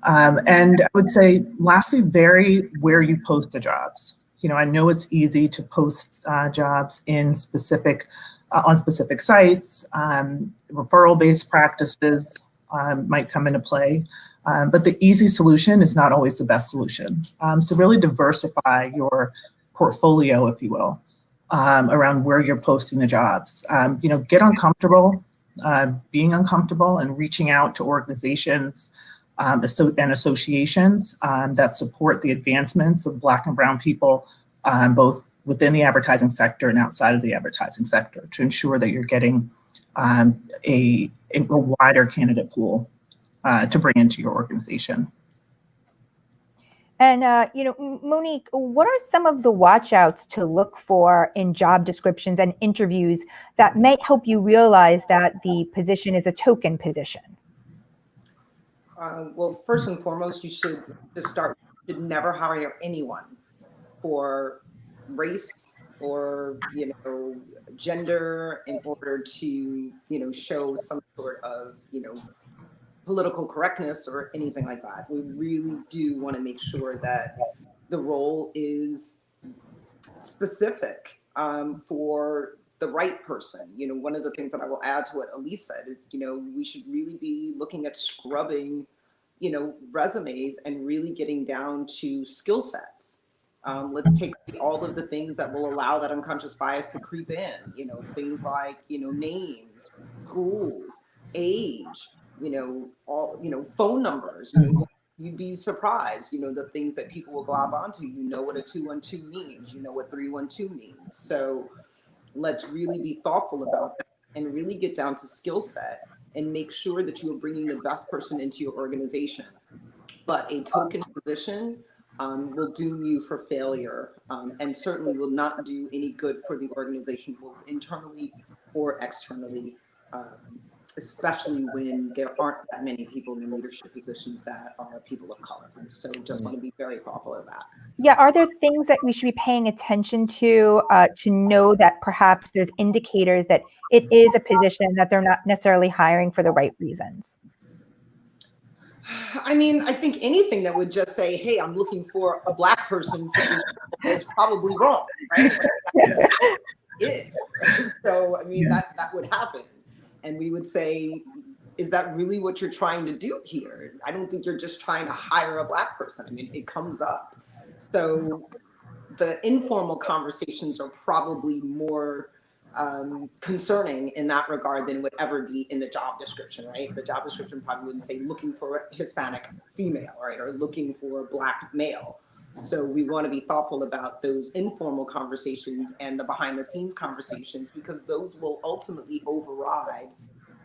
And I would say, lastly, vary where you post the jobs. I know it's easy to post jobs in specific on specific sites. Referral-based practices might come into play, but the easy solution is not always the best solution. So really diversify your portfolio, if you will, around where you're posting the jobs. Get uncomfortable, being uncomfortable and reaching out to organizations and associations that support the advancements of Black and Brown people, both within the advertising sector and outside of the advertising sector, to ensure that you're getting a wider candidate pool to bring into your organization. And, Monique, what are some of the watchouts to look for in job descriptions and interviews that might help you realize that the position is a token position? Well, first and foremost, you should never hire anyone for race or gender in order to show some sort of political correctness or anything like that. We really do want to make sure that the role is specific for the right person. One of the things that I will add to what Elise said is, we should really be looking at scrubbing, resumes and really getting down to skill sets. Let's take all of the things that will allow that unconscious bias to creep in, things like, names, schools, age, phone numbers. You'd be surprised, the things that people will glob onto. What a 212 means, what 312 means. So let's really be thoughtful about that and really get down to skill set and make sure that you are bringing the best person into your organization. But a token position will doom you for failure and certainly will not do any good for the organization, both internally or externally, especially when there aren't that many people in leadership positions that are people of color. So just want to be very thoughtful of that. Yeah, are there things that we should be paying attention to know that perhaps there's indicators that it is a position that they're not necessarily hiring for the right reasons? I mean, I think anything that would just say, hey, I'm looking for a Black person for this is probably wrong, right? So, I mean, that would happen. And we would say, is that really what you're trying to do here? I don't think you're just trying to hire a Black person. I mean, it comes up. So the informal conversations are probably more concerning in that regard than would ever be in the job description, right? The job description probably wouldn't say looking for a Hispanic female, right? Or looking for a Black male. So we want to be thoughtful about those informal conversations and the behind the scenes conversations, because those will ultimately override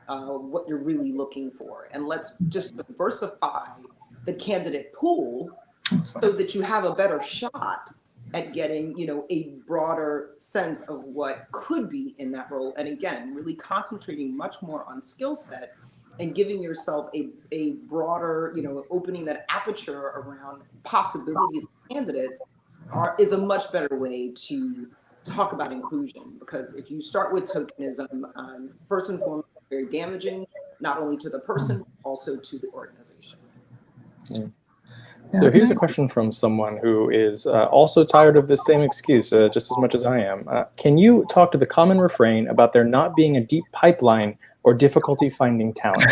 what you're really looking for. And let's just diversify the candidate pool so that you have a better shot at getting, you know, a broader sense of what could be in that role. And again, really concentrating much more on skill set and giving yourself a broader, you know, opening that aperture around possibilities of candidates is a much better way to talk about inclusion. Because if you start with tokenism, first and foremost, very damaging, not only to the person, but also to the organization. Yeah. So here's a question from someone who is also tired of this same excuse just as much as I am. Can you talk to the common refrain about there not being a deep pipeline or difficulty finding talent?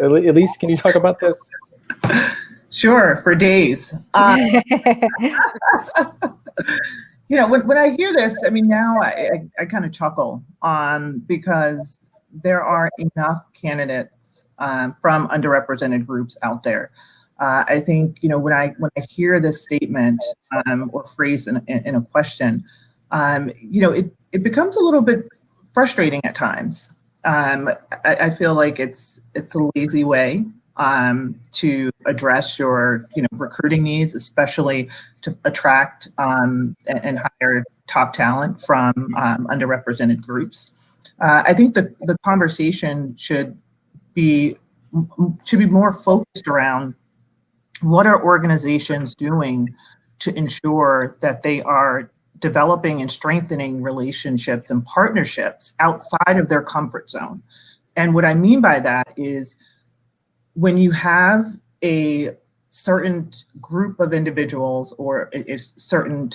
At least, can you talk about this? Sure, for days. You know, when I hear this, I mean, now I kind of chuckle because there are enough candidates from underrepresented groups out there. I think, you know, when I hear this statement or phrase in a question, you know, it becomes a little bit frustrating at times. I feel like it's a lazy way to address your, you know, recruiting needs, especially to attract and hire top talent from underrepresented groups. I think the conversation should be more focused around what are organizations doing to ensure that they are developing and strengthening relationships and partnerships outside of their comfort zone. And what I mean by that is when you have a certain group of individuals or certain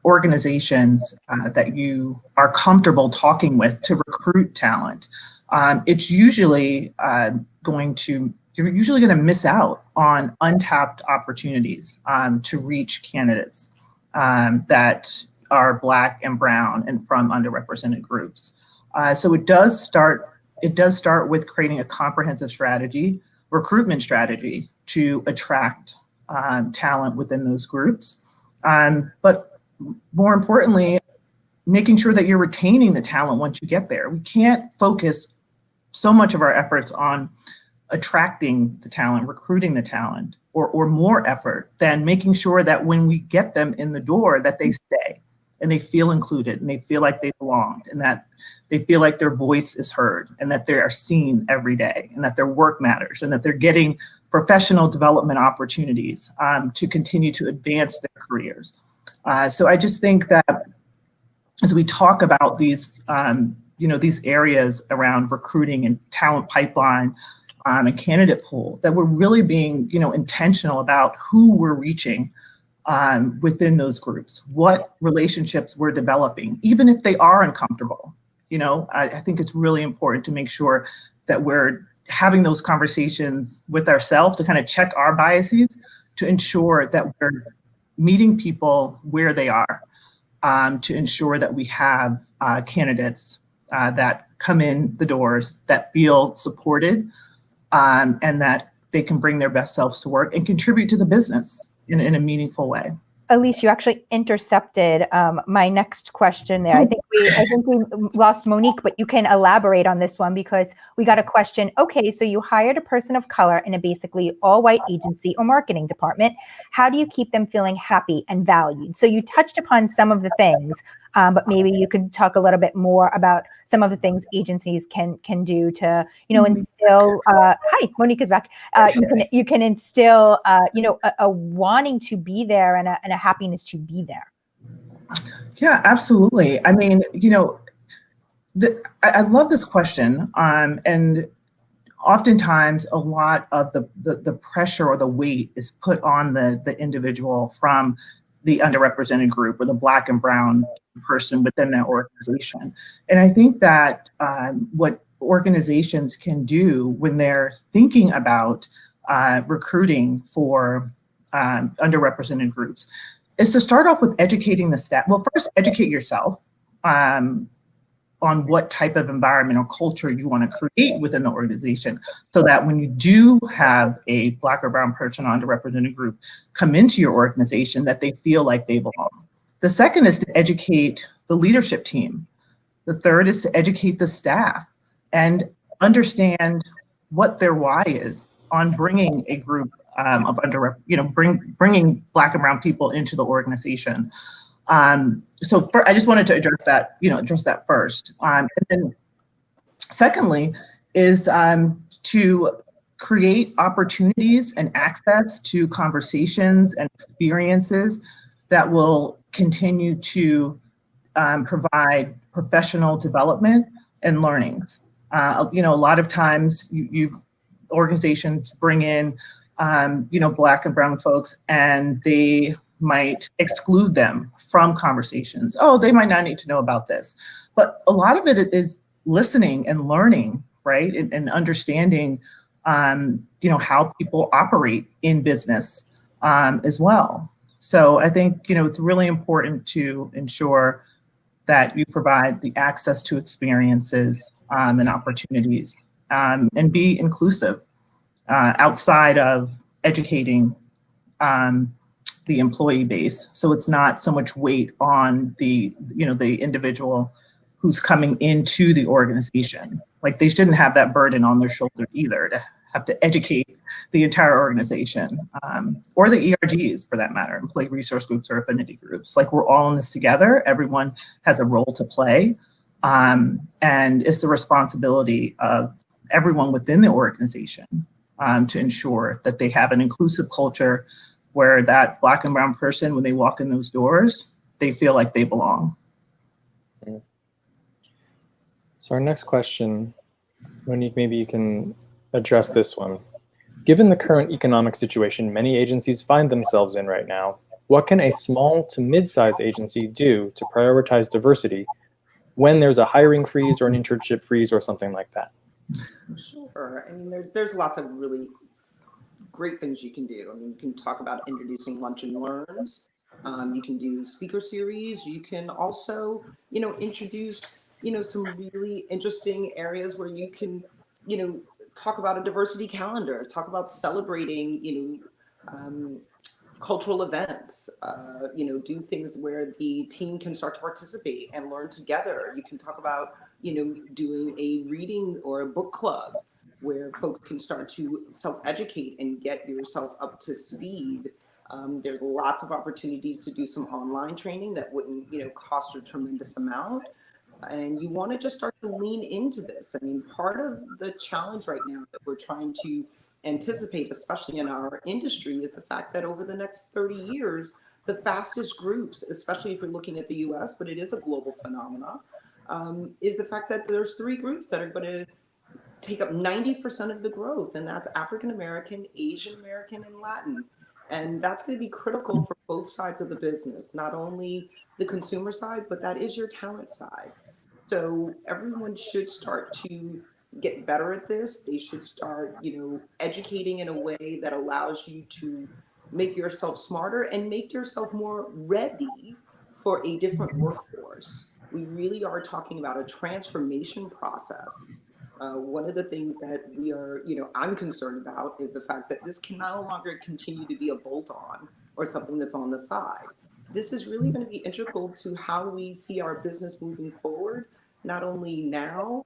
organizations that you are comfortable talking with to recruit talent, it's usually you're usually going to miss out on untapped opportunities to reach candidates that are Black and brown and from underrepresented groups. So it does start with creating a comprehensive strategy, recruitment strategy to attract talent within those groups. But more importantly, making sure that you're retaining the talent once you get there. We can't focus so much of our efforts on attracting the talent, recruiting the talent, or more effort than making sure that when we get them in the door that they stay and they feel included and they feel like they belong and that they feel like their voice is heard and that they are seen every day and that their work matters and that they're getting professional development opportunities to continue to advance their careers. So I just think that as we talk about these, you know, these areas around recruiting and talent pipeline, and candidate pool, that we're really being, you know, intentional about who we're reaching within those groups, what relationships we're developing, even if they are uncomfortable. You know, I think it's really important to make sure that we're having those conversations with ourselves to kind of check our biases to ensure that we're meeting people where they are, to ensure that we have candidates that come in the doors that feel supported, and that they can bring their best selves to work and contribute to the business in a meaningful way. Elise, you actually intercepted my next question there. I think we lost Monique, but you can elaborate on this one because we got a question. Okay, so you hired a person of color in a basically all-white agency or marketing department. How do you keep them feeling happy and valued? So you touched upon some of the things, but maybe you could talk a little bit more about some of the things agencies can do to, you know, instill. Hi, Monique is back. You can instill, you know, a wanting to be there and a happiness to be there. Yeah, absolutely. I mean, you know, I love this question, and oftentimes a lot of the pressure or the weight is put on the individual from the underrepresented group or the Black and brown person within that organization. And I think that what organizations can do when they're thinking about recruiting for underrepresented groups is to start off with educating the staff. Well, first educate yourself on what type of environment or culture you want to create within the organization, so that when you do have a Black or brown person or underrepresented group come into your organization, that they feel like they belong. The second is to educate the leadership team. The third is to educate the staff and understand what their why is on bringing a group of bringing Black and Brown people into the organization. I just wanted to address that first. And then secondly is to create opportunities and access to conversations and experiences that will continue to provide professional development and learnings. A lot of times organizations bring in, Black and Brown folks, and they might exclude them from conversations. Oh, they might not need to know about this. But a lot of it is listening and learning, right? And understanding, how people operate in business as well. So I think, it's really important to ensure that you provide the access to experiences and opportunities and be inclusive outside of educating the employee base. So it's not so much weight on the individual who's coming into the organization. Like, they shouldn't have that burden on their shoulder either, to have to educate the entire organization, or the ERGs for that matter, employee resource groups or affinity groups. Like, we're all in this together. Everyone has a role to play. And it's the responsibility of everyone within the organization to ensure that they have an inclusive culture where that Black and Brown person, when they walk in those doors, they feel like they belong. So our next question, Monique, maybe you can address this one. Given the current economic situation many agencies find themselves in right now, what can a small to mid-sized agency do to prioritize diversity when there's a hiring freeze or an internship freeze or something like that? Sure. I mean, there's lots of really great things you can do. I mean, you can talk about introducing lunch and learns. You can do speaker series. You can also, introduce, some really interesting areas where you can, talk about a diversity calendar, talk about celebrating, cultural events, do things where the team can start to participate and learn together. You can talk about, doing a reading or a book club where folks can start to self-educate and get yourself up to speed. There's lots of opportunities to do some online training that wouldn't, cost a tremendous amount. And you want to just start to lean into this. I mean, part of the challenge right now that we're trying to anticipate, especially in our industry, is the fact that over the next 30 years, the fastest groups, especially if you're looking at the US, but it is a global phenomenon, is the fact that there's 3 groups that are going to take up 90% of the growth, and that's African American, Asian American, and Latin. And that's going to be critical for both sides of the business, not only the consumer side, but that is your talent side. So everyone should start to get better at this. They should start, educating in a way that allows you to make yourself smarter and make yourself more ready for a different workforce. We really are talking about a transformation process. One of the things that we are, I'm concerned about is the fact that this can no longer continue to be a bolt-on or something that's on the side. This is really going to be integral to how we see our business moving forward, not only now,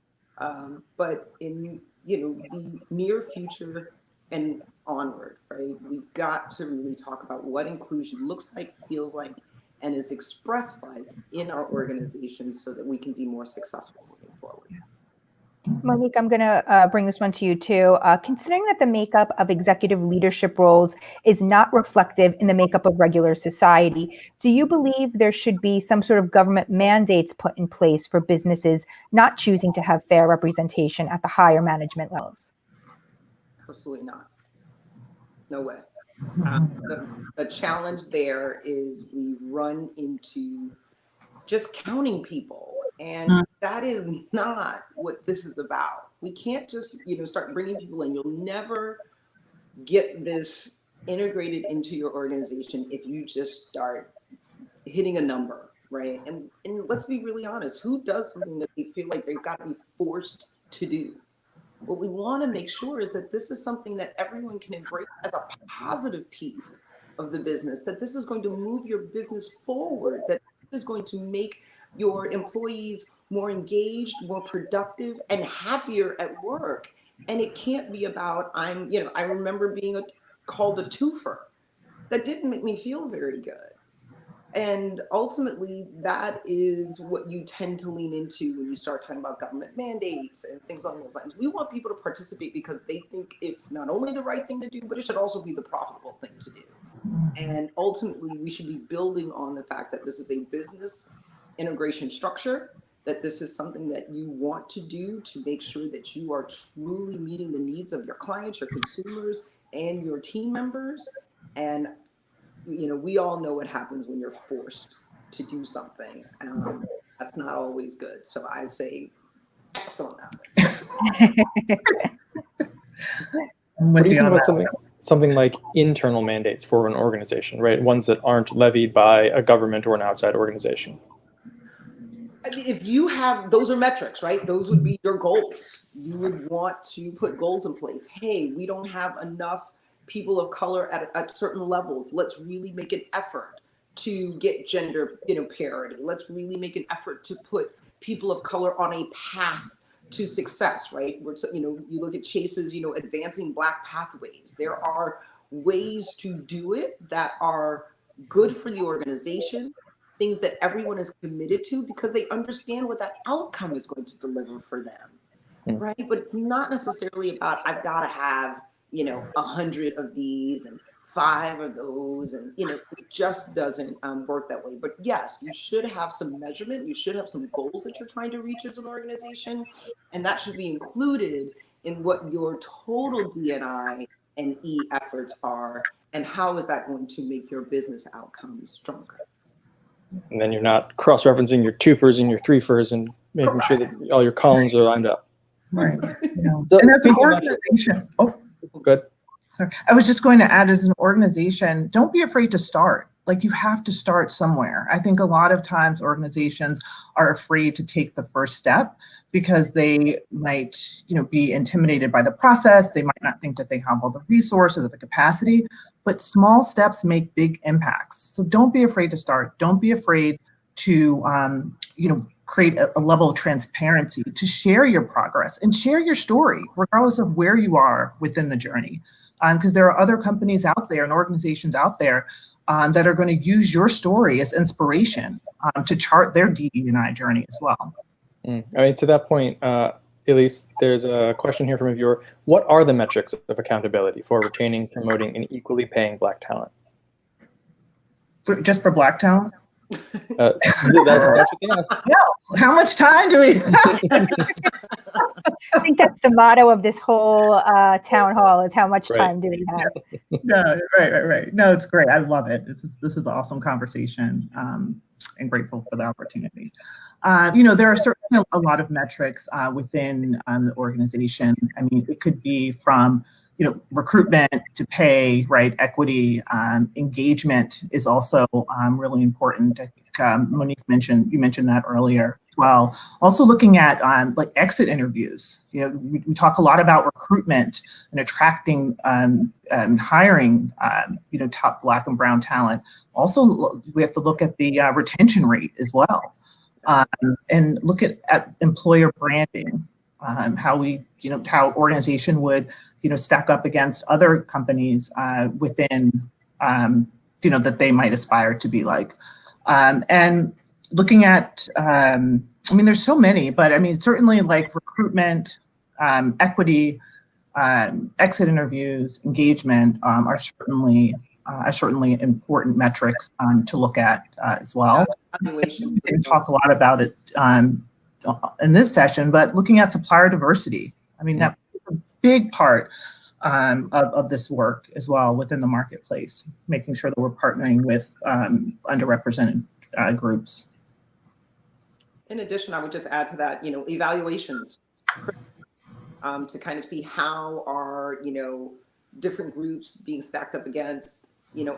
but in, the near future and onward, right? We've got to really talk about what inclusion looks like, feels like, and is expressed like in our organizations so that we can be more successful moving forward. Monique, I'm going to bring this one to you too. Considering that the makeup of executive leadership roles is not reflective in the makeup of regular society, do you believe there should be some sort of government mandates put in place for businesses not choosing to have fair representation at the higher management levels? Absolutely not. No way. The challenge there is we run into just counting people. And that is not what this is about. We can't just, start bringing people in. You'll never get this integrated into your organization if you just start hitting a number, right? And let's be really honest, who does something that they feel like they've got to be forced to do? What we want to make sure is that this is something that everyone can embrace as a positive piece of the business, that this is going to move your business forward, that this is going to make your employees more engaged, more productive, and happier at work. And it can't be about, I remember being called a twofer that didn't make me feel very good. And ultimately, that is what you tend to lean into when you start talking about government mandates and things along those lines. We want people to participate because they think it's not only the right thing to do, but it should also be the profitable thing to do. And ultimately, we should be building on the fact that this is a business integration structure, that this is something that you want to do to make sure that you are truly meeting the needs of your clients, your consumers, and your team members. And we all know what happens when you're forced to do something. That's not always good. So I say, excellent. What do you think about something like internal mandates for an organization, right? Ones that aren't levied by a government or an outside organization. I mean, if you have, those are metrics, right? Those would be your goals. You would want to put goals in place. Hey, we don't have enough people of color at certain levels. Let's really make an effort to get gender, parity. Let's really make an effort to put people of color on a path to success, right? You look at Chase's, advancing Black pathways. There are ways to do it that are good for the organization, things that everyone is committed to because they understand what that outcome is going to deliver for them, right? But it's not necessarily about, I've got to have, 100 of these and 5 of those, and it just doesn't work that way. But yes, you should have some measurement. You should have some goals that you're trying to reach as an organization, and that should be included in what your total D&I and E efforts are, and how is that going to make your business outcomes stronger. And then you're not cross-referencing your twofers and your threefers and making sure that all your columns are lined up. Right. So and as an organization, good. Sorry. I was just going to add, as an organization, don't be afraid to start. Like, you have to start somewhere. I think a lot of times organizations are afraid to take the first step because they might, be intimidated by the process. They might not think that they have all the resources or the capacity, but small steps make big impacts. So don't be afraid to start. Don't be afraid to, create a level of transparency, to share your progress and share your story, regardless of where you are within the journey. Because there are other companies out there and organizations out there that are going to use your story as inspiration to chart their DE&I journey as well. I mean, to that point, Elise, there's a question here from a viewer. What are the metrics of accountability for retaining, promoting, and equally paying Black talent? Just for Black talent? That's what they asked. No. How much time do we have? I think that's the motto of this whole town hall, is how much time do we have? No, right. No, it's great. I love it. This is an awesome conversation, and grateful for the opportunity. There are certainly a lot of metrics within the organization. I mean, it could be from recruitment to pay, right? Equity, engagement is also really important. I think Monique you mentioned that earlier as well. Also looking at like exit interviews. We talk a lot about recruitment and attracting and hiring, top Black and brown talent. Also, we have to look at the retention rate as well, and look at employer branding. How how organization would stack up against other companies within that they might aspire to be like, and looking at I mean, there's so many, but I mean, certainly like recruitment, equity, exit interviews, engagement are certainly important metrics to look at as well. We didn't talk a lot about it in this session, but looking at supplier diversity. I mean, that's a big part of this work as well within the marketplace, making sure that we're partnering with underrepresented groups. In addition, I would just add to that, evaluations to kind of see how are, different groups being stacked up against,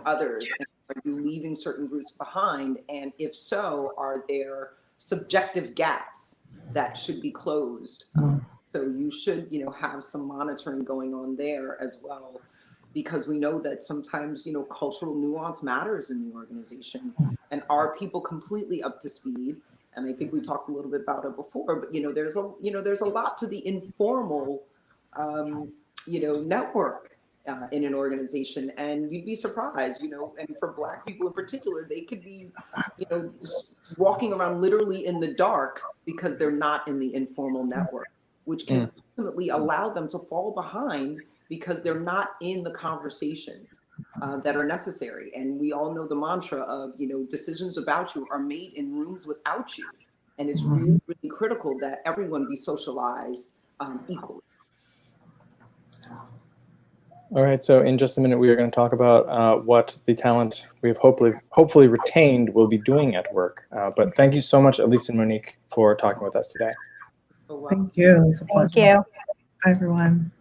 others. And are you leaving certain groups behind? And if so, are there subjective gaps that should be closed? So you should, have some monitoring going on there as well, because we know that sometimes, cultural nuance matters in the organization. And are people completely up to speed? And I think we talked a little bit about it before, but there's a lot to the informal, network in an organization, and you'd be surprised, and for Black people in particular, they could be, walking around literally in the dark because they're not in the informal network, which can ultimately allow them to fall behind because they're not in the conversations that are necessary. And we all know the mantra of, decisions about you are made in rooms without you. And it's really, really critical that everyone be socialized equally. All right, so in just a minute, we are going to talk about what the talent we have hopefully retained will be doing at work. But thank you so much, Elise and Monique, for talking with us today. Thank you. It's a pleasure. Thank you. Bye, everyone.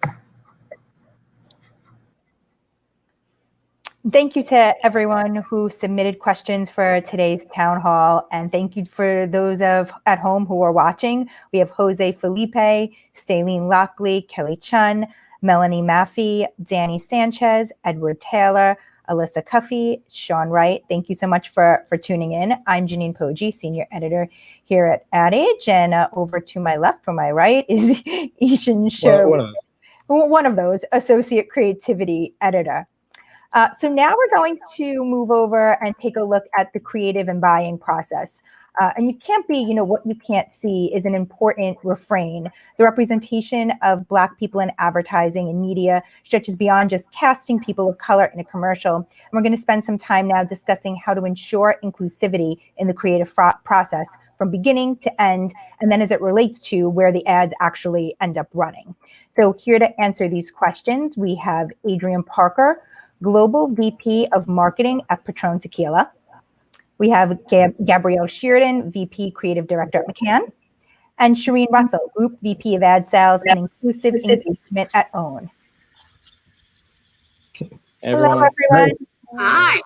Thank you to everyone who submitted questions for today's town hall. And thank you for those at home who are watching. We have Jose Felipe, Staline Lockley, Kelly Chun, Melanie Maffey, Danny Sanchez, Edward Taylor, Alyssa Cuffey, Sean Wright. Thank you so much for tuning in. I'm Janine Poggi, Senior Editor here at Ad Age. And over to my left or my right is Ishan Sherwood, one of those, Associate Creativity Editor. So now we're going to move over and take a look at the creative and buying process. And you can't be, what you can't see is an important refrain. The representation of Black people in advertising and media stretches beyond just casting people of color in a commercial. And we're going to spend some time now discussing how to ensure inclusivity in the creative process from beginning to end, and then as it relates to where the ads actually end up running. So here to answer these questions, we have Adrian Parker, Global VP of Marketing at Patron Tequila. We have Gabrielle Sheridan, VP Creative Director at McCann, and Shireen Russell, Group VP of Ad Sales and Inclusive Engagement at OWN. Hello, everyone. Hi.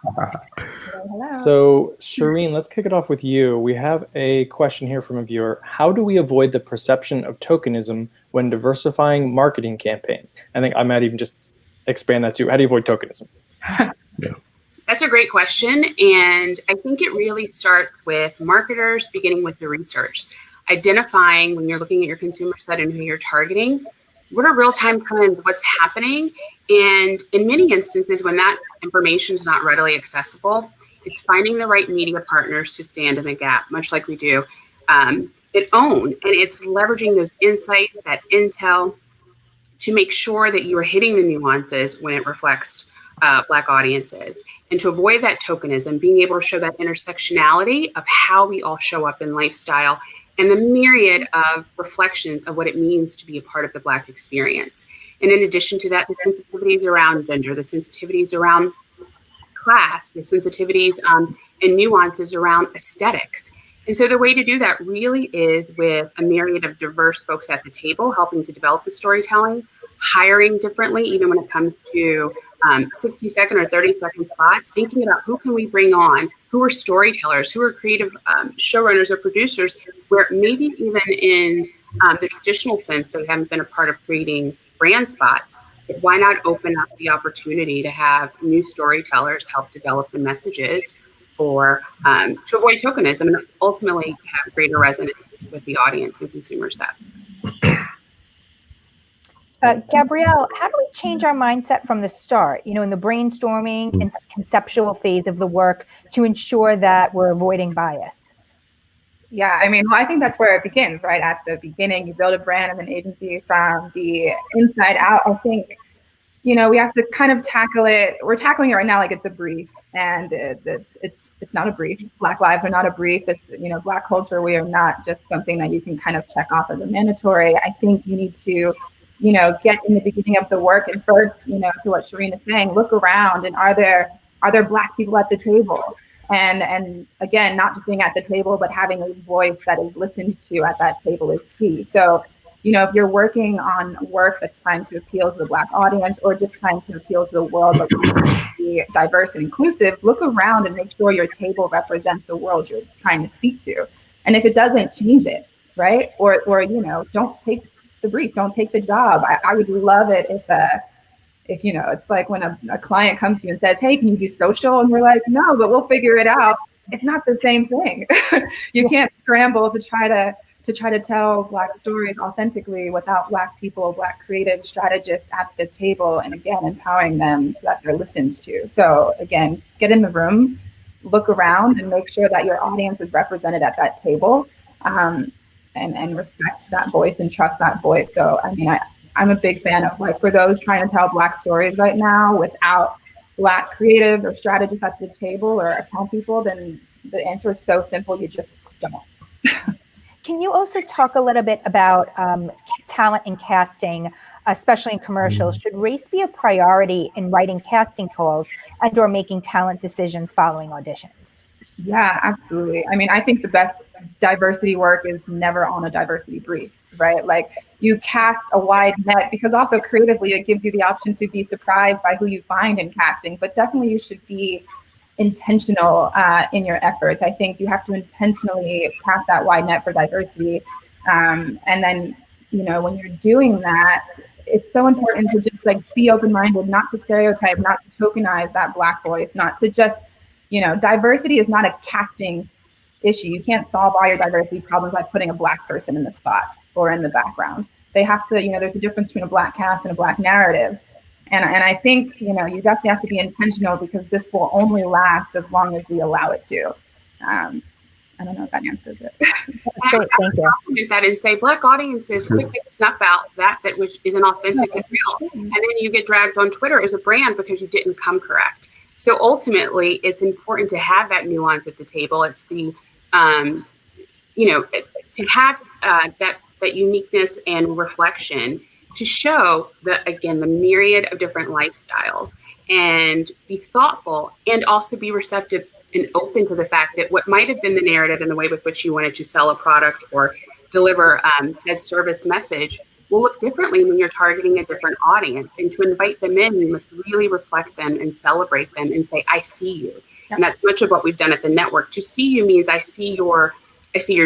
Hello. So, Shireen, let's kick it off with you. We have a question here from a viewer. How do we avoid the perception of tokenism when diversifying marketing campaigns? I think I might even just expand that too. How do you avoid tokenism? That's a great question. And I think it really starts with marketers beginning with the research, identifying when you're looking at your consumer set and who you're targeting, what are real-time trends, what's happening. And in many instances, when that information is not readily accessible, it's finding the right media partners to stand in the gap, much like we do at OWN. And it's leveraging those insights, that intel, to make sure that you are hitting the nuances when it reflects Black audiences. And to avoid that tokenism, being able to show that intersectionality of how we all show up in lifestyle and the myriad of reflections of what it means to be a part of the Black experience. And in addition to that, the sensitivities around gender, the sensitivities around class, the sensitivities and nuances around aesthetics. And so the way to do that really is with a myriad of diverse folks at the table, helping to develop the storytelling, hiring differently, even when it comes to 60-second or 30-second spots, thinking about who can we bring on, who are storytellers, who are creative showrunners or producers, where maybe even in the traditional sense they haven't been a part of creating brand spots. Why not open up the opportunity to have new storytellers help develop the messages or to avoid tokenism and ultimately have greater resonance with the audience and consumer set. Gabrielle, how do we change our mindset from the start, in the brainstorming and conceptual phase of the work to ensure that we're avoiding bias? Yeah, I think that's where it begins, right? At the beginning, you build a brand and an agency from the inside out. I think, we have to kind of tackle it. We're tackling it right now like it's a brief, and it's not a brief. Black lives are not a brief. It's, Black culture, we are not just something that you can kind of check off as a mandatory. I think you need to get in the beginning of the work and first, to what Shireen is saying, look around and are there Black people at the table? And again, not just being at the table, but having a voice that is listened to at that table is key. So, if you're working on work that's trying to appeal to the Black audience or just trying to appeal to the world, but be diverse and inclusive, look around and make sure your table represents the world you're trying to speak to. And if it doesn't, change it, right? Or don't take the brief, don't take the job. I would love it if it's like when a client comes to you and says, hey, can you do social? And we're like, no, but we'll figure it out. It's not the same thing. You can't scramble to try to to try to tell Black stories authentically without Black people, Black creative strategists at the table, and again, empowering them so that they're listened to. So again, get in the room, look around, and make sure that your audience is represented at that table, and respect that voice and trust that voice. So I mean, I'm a big fan of, like, for those trying to tell Black stories right now without Black creatives or strategists at the table or account people, then the answer is so simple, you just don't. Can you also talk a little bit about talent and casting, especially in commercials? Should race be a priority in writing casting calls and or making talent decisions following auditions? Yeah, absolutely. I mean, I think the best diversity work is never on a diversity brief, right? Like, you cast a wide net, because also creatively it gives you the option to be surprised by who you find in casting, but definitely you should be intentional in your efforts. I think you have to intentionally cast that wide net for diversity. And then, you know, when you're doing that, it's so important to just, like, be open-minded, not to stereotype, not to tokenize that Black voice, not to just, you know, diversity is not a casting issue. You can't solve all your diversity problems by putting a Black person in the spot or in the background. They have to, you know, there's a difference between a Black cast and a Black narrative. And I think, you know, you definitely have to be intentional, because this will only last as long as we allow it to. I don't know if that answers it. I would compliment that and say Black audiences quickly snuff out that which isn't authentic and real. And then you get dragged on Twitter as a brand because you didn't come correct. So ultimately, it's important to have that nuance at the table. It's the, you know, to have that uniqueness and reflection, to show the, again, the myriad of different lifestyles, and be thoughtful and also be receptive and open to the fact that what might have been the narrative and the way with which you wanted to sell a product or deliver said service message will look differently when you're targeting a different audience. And to invite them in, you must really reflect them and celebrate them and say, I see you. Yeah. And that's much of what we've done at the network. To see you means I see your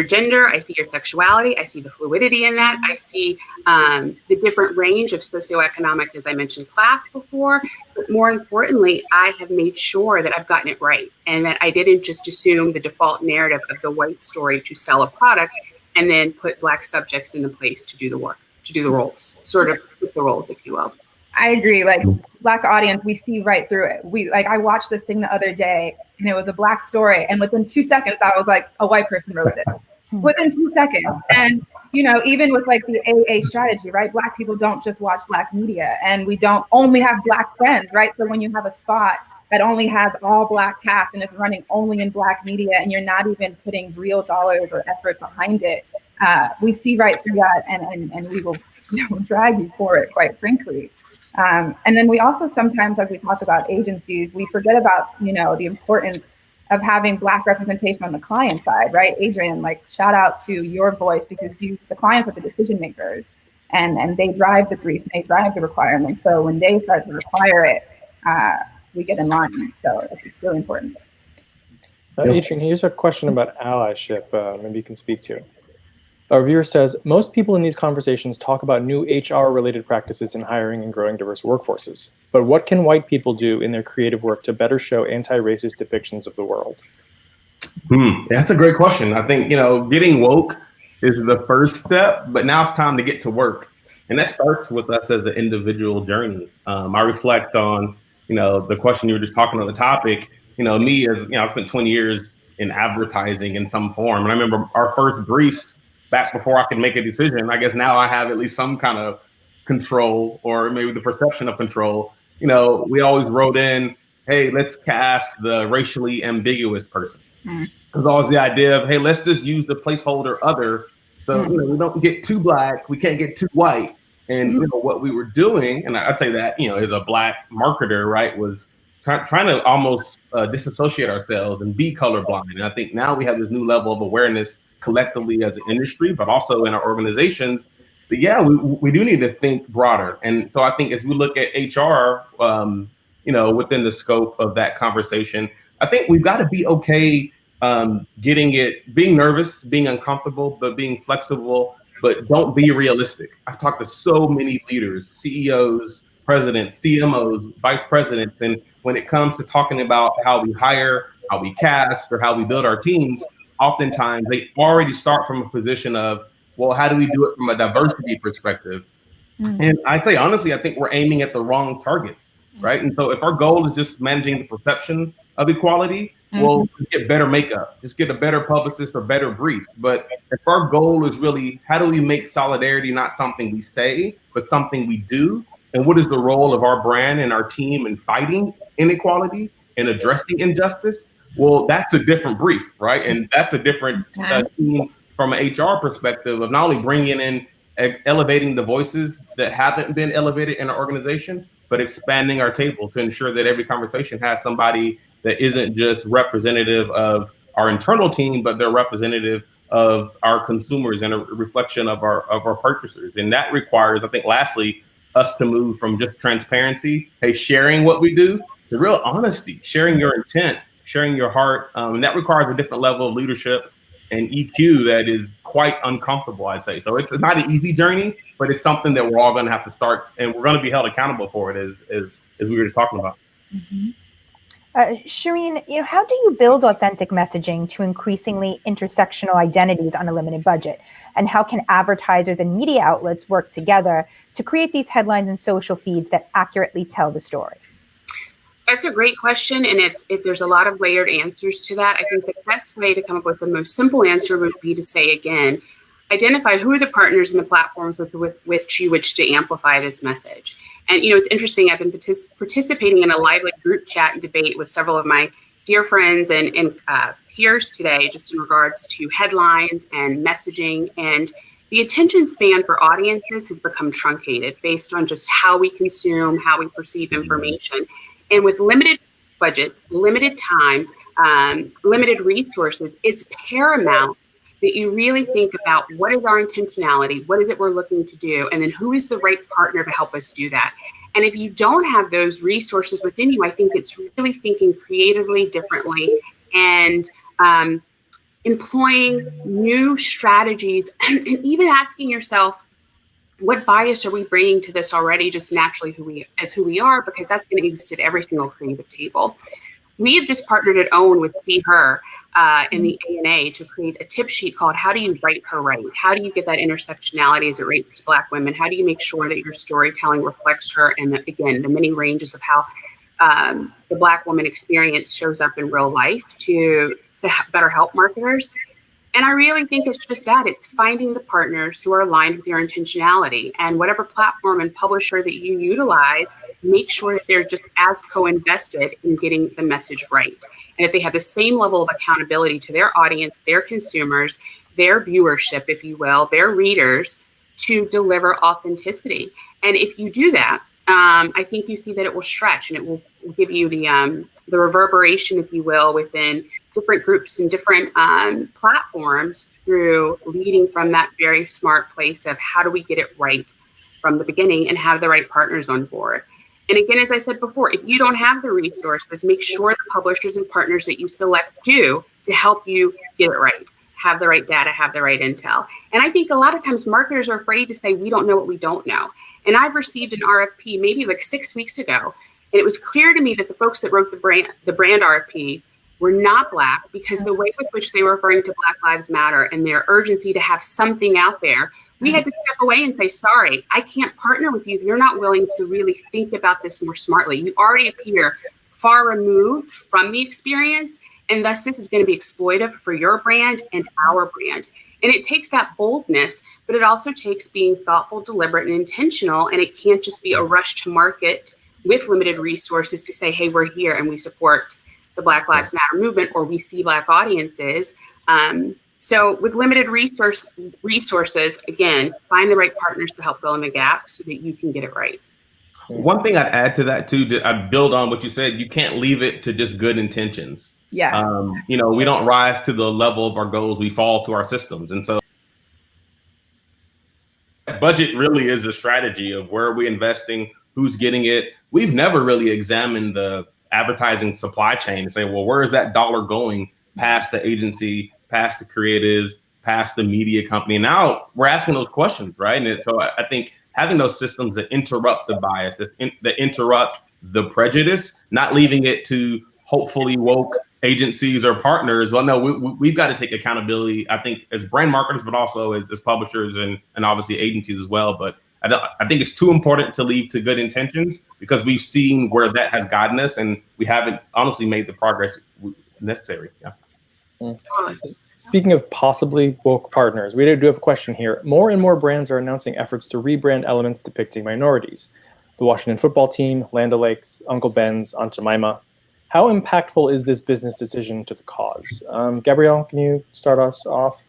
gender, I see your sexuality, I see the fluidity in that, I see the different range of socioeconomic, as I mentioned, class before, but more importantly, I have made sure that I've gotten it right, and that I didn't just assume the default narrative of the white story to sell a product and then put Black subjects in the place to do the work, to do the roles, sort of with the roles, if you will. I agree. Like, Black audience, we see right through it. I watched this thing the other day, and it was a Black story, and within 2 seconds, I was like, a white person wrote this. Within 2 seconds. And, you know, even with, like, the AA strategy, right? Black people don't just watch Black media, and we don't only have Black friends, right? So when you have a spot that only has all Black cast and it's running only in Black media, and you're not even putting real dollars or effort behind it, we see right through that, and we will, you know, drag you for it, quite frankly. And then we also sometimes, as we talk about agencies, we forget about, you know, the importance of having Black representation on the client side, right? Adrian, like, shout out to your voice, because the clients are the decision makers, and they drive the briefs and they drive the requirements. So when they start to require it, we get in line. So it's really important. Adrian, here's a question about allyship. Maybe you can speak to. Our viewer says, most people in these conversations talk about new HR-related practices in hiring and growing diverse workforces. But what can white people do in their creative work to better show anti-racist depictions of the world? That's a great question. I think, you know, getting woke is the first step, but now it's time to get to work. And that starts with us as an individual journey. I reflect on, you know, the question you were just talking on the topic. You know, me, as, you know, I spent 20 years in advertising in some form. And I remember our first briefs back before I could make a decision. I guess now I have at least some kind of control, or maybe the perception of control. You know, we always wrote in, hey, let's cast the racially ambiguous person. There's always the idea of, hey, let's just use the placeholder other. So, you know, we don't get too Black, we can't get too white. And, you know, what we were doing, and I'd say that, you know, as a Black marketer, right, was trying to almost disassociate ourselves and be colorblind. And I think now we have this new level of awareness collectively as an industry, but also in our organizations. But yeah, we do need to think broader. And so I think as we look at HR, you know, within the scope of that conversation, I think we've got to be okay being nervous, being uncomfortable, but being flexible, but don't be realistic. I've talked to so many leaders, CEOs, presidents, CMOs, vice presidents, and when it comes to talking about how we hire how we cast, or how we build our teams, oftentimes they already start from a position of, well, how do we do it from a diversity perspective? And I'd say, honestly, I think we're aiming at the wrong targets, right? And so if our goal is just managing the perception of equality, well, just get better makeup, just get a better publicist or better brief. But if our goal is really, how do we make solidarity not something we say, but something we do? And what is the role of our brand and our team in fighting inequality and addressing injustice? Well, that's a different brief, right? And that's a different team from an HR perspective of not only bringing in, elevating the voices that haven't been elevated in our organization, but expanding our table to ensure that every conversation has somebody that isn't just representative of our internal team, but they're representative of our consumers and a reflection of our purchasers. And that requires, I think, lastly, us to move from just transparency, hey, sharing what we do, to real honesty, sharing your intent, sharing your heart. And that requires a different level of leadership and EQ that is quite uncomfortable, I'd say. So it's not an easy journey, but it's something that we're all going to have to start, and we're going to be held accountable for it, as we were just talking about. Shireen, how do you build authentic messaging to increasingly intersectional identities on a limited budget? And how can advertisers and media outlets work together to create these headlines and social feeds that accurately tell the story? That's a great question, and there's a lot of layered answers to that. I think the best way to come up with the most simple answer would be to say, again, identify who are the partners and the platforms with which you wish to amplify this message. And, it's interesting, I've been participating in a lively group chat and debate with several of my dear friends and peers today, just in regards to headlines and messaging. And the attention span for audiences has become truncated based on just how we consume, how we perceive information. And with limited budgets, limited time, limited resources, it's paramount that you really think about what is our intentionality, what is it we're looking to do, and then who is the right partner to help us do that. And if you don't have those resources within you, I think it's really thinking creatively, differently, and employing new strategies, and even asking yourself, what bias are we bringing to this already, just naturally who we are, because that's going to exist at every single creative table. We have just partnered at OWN with See Her in the ANA to create a tip sheet called How Do You Write Her Right? How do you get that intersectionality as it relates to Black women? How do you make sure that your storytelling reflects her, and again, the many ranges of how the Black woman experience shows up in real life to better help marketers? And I really think it's just that. It's finding the partners who are aligned with your intentionality, and whatever platform and publisher that you utilize, make sure that they're just as co-invested in getting the message right. And if they have the same level of accountability to their audience, their consumers, their viewership, if you will, their readers, to deliver authenticity. And if you do that, I think you see that it will stretch, and it will give you the reverberation, if you will, within different groups and different platforms, through leading from that very smart place of how do we get it right from the beginning and have the right partners on board. And again, as I said before, if you don't have the resources, make sure the publishers and partners that you select do to help you get it right, have the right data, have the right intel. And I think a lot of times marketers are afraid to say, we don't know what we don't know. And I've received an RFP maybe like 6 weeks ago, and it was clear to me that the folks that wrote the brand RFP were not Black, because the way with which they were referring to Black Lives Matter and their urgency to have something out there, we had to step away and say, sorry, I can't partner with you if you're not willing to really think about this more smartly. You already appear far removed from the experience, and thus this is going to be exploitive for your brand and our brand. And it takes that boldness, but it also takes being thoughtful, deliberate, and intentional. And it can't just be a rush to market with limited resources to say, hey, we're here and we support the Black Lives Matter movement, or we see Black audiences. So with limited resources, again, find the right partners to help fill in the gap so that you can get it right. One thing I'd add to that too, I build on what you said, you can't leave it to just good intentions. Yeah. We don't rise to the level of our goals, we fall to our systems. And so budget really is a strategy of where are we investing, who's getting it. We've never really examined the advertising supply chain and say, well, where is that dollar going past the agency, past the creatives, past the media company? Now we're asking those questions, right? And so I think having those systems that interrupt the bias, that interrupt the prejudice, not leaving it to hopefully woke agencies or partners. Well, no, we've got to take accountability, I think, as brand marketers, but also as publishers and obviously agencies as well. But I think it's too important to leave to good intentions, because we've seen where that has gotten us, and we haven't honestly made the progress necessary. Yeah. Speaking of possibly woke partners, we do have a question here. More and more brands are announcing efforts to rebrand elements depicting minorities. The Washington football team, Land O'Lakes, Uncle Ben's, Aunt Jemima. How impactful is this business decision to the cause? Gabrielle, can you start us off?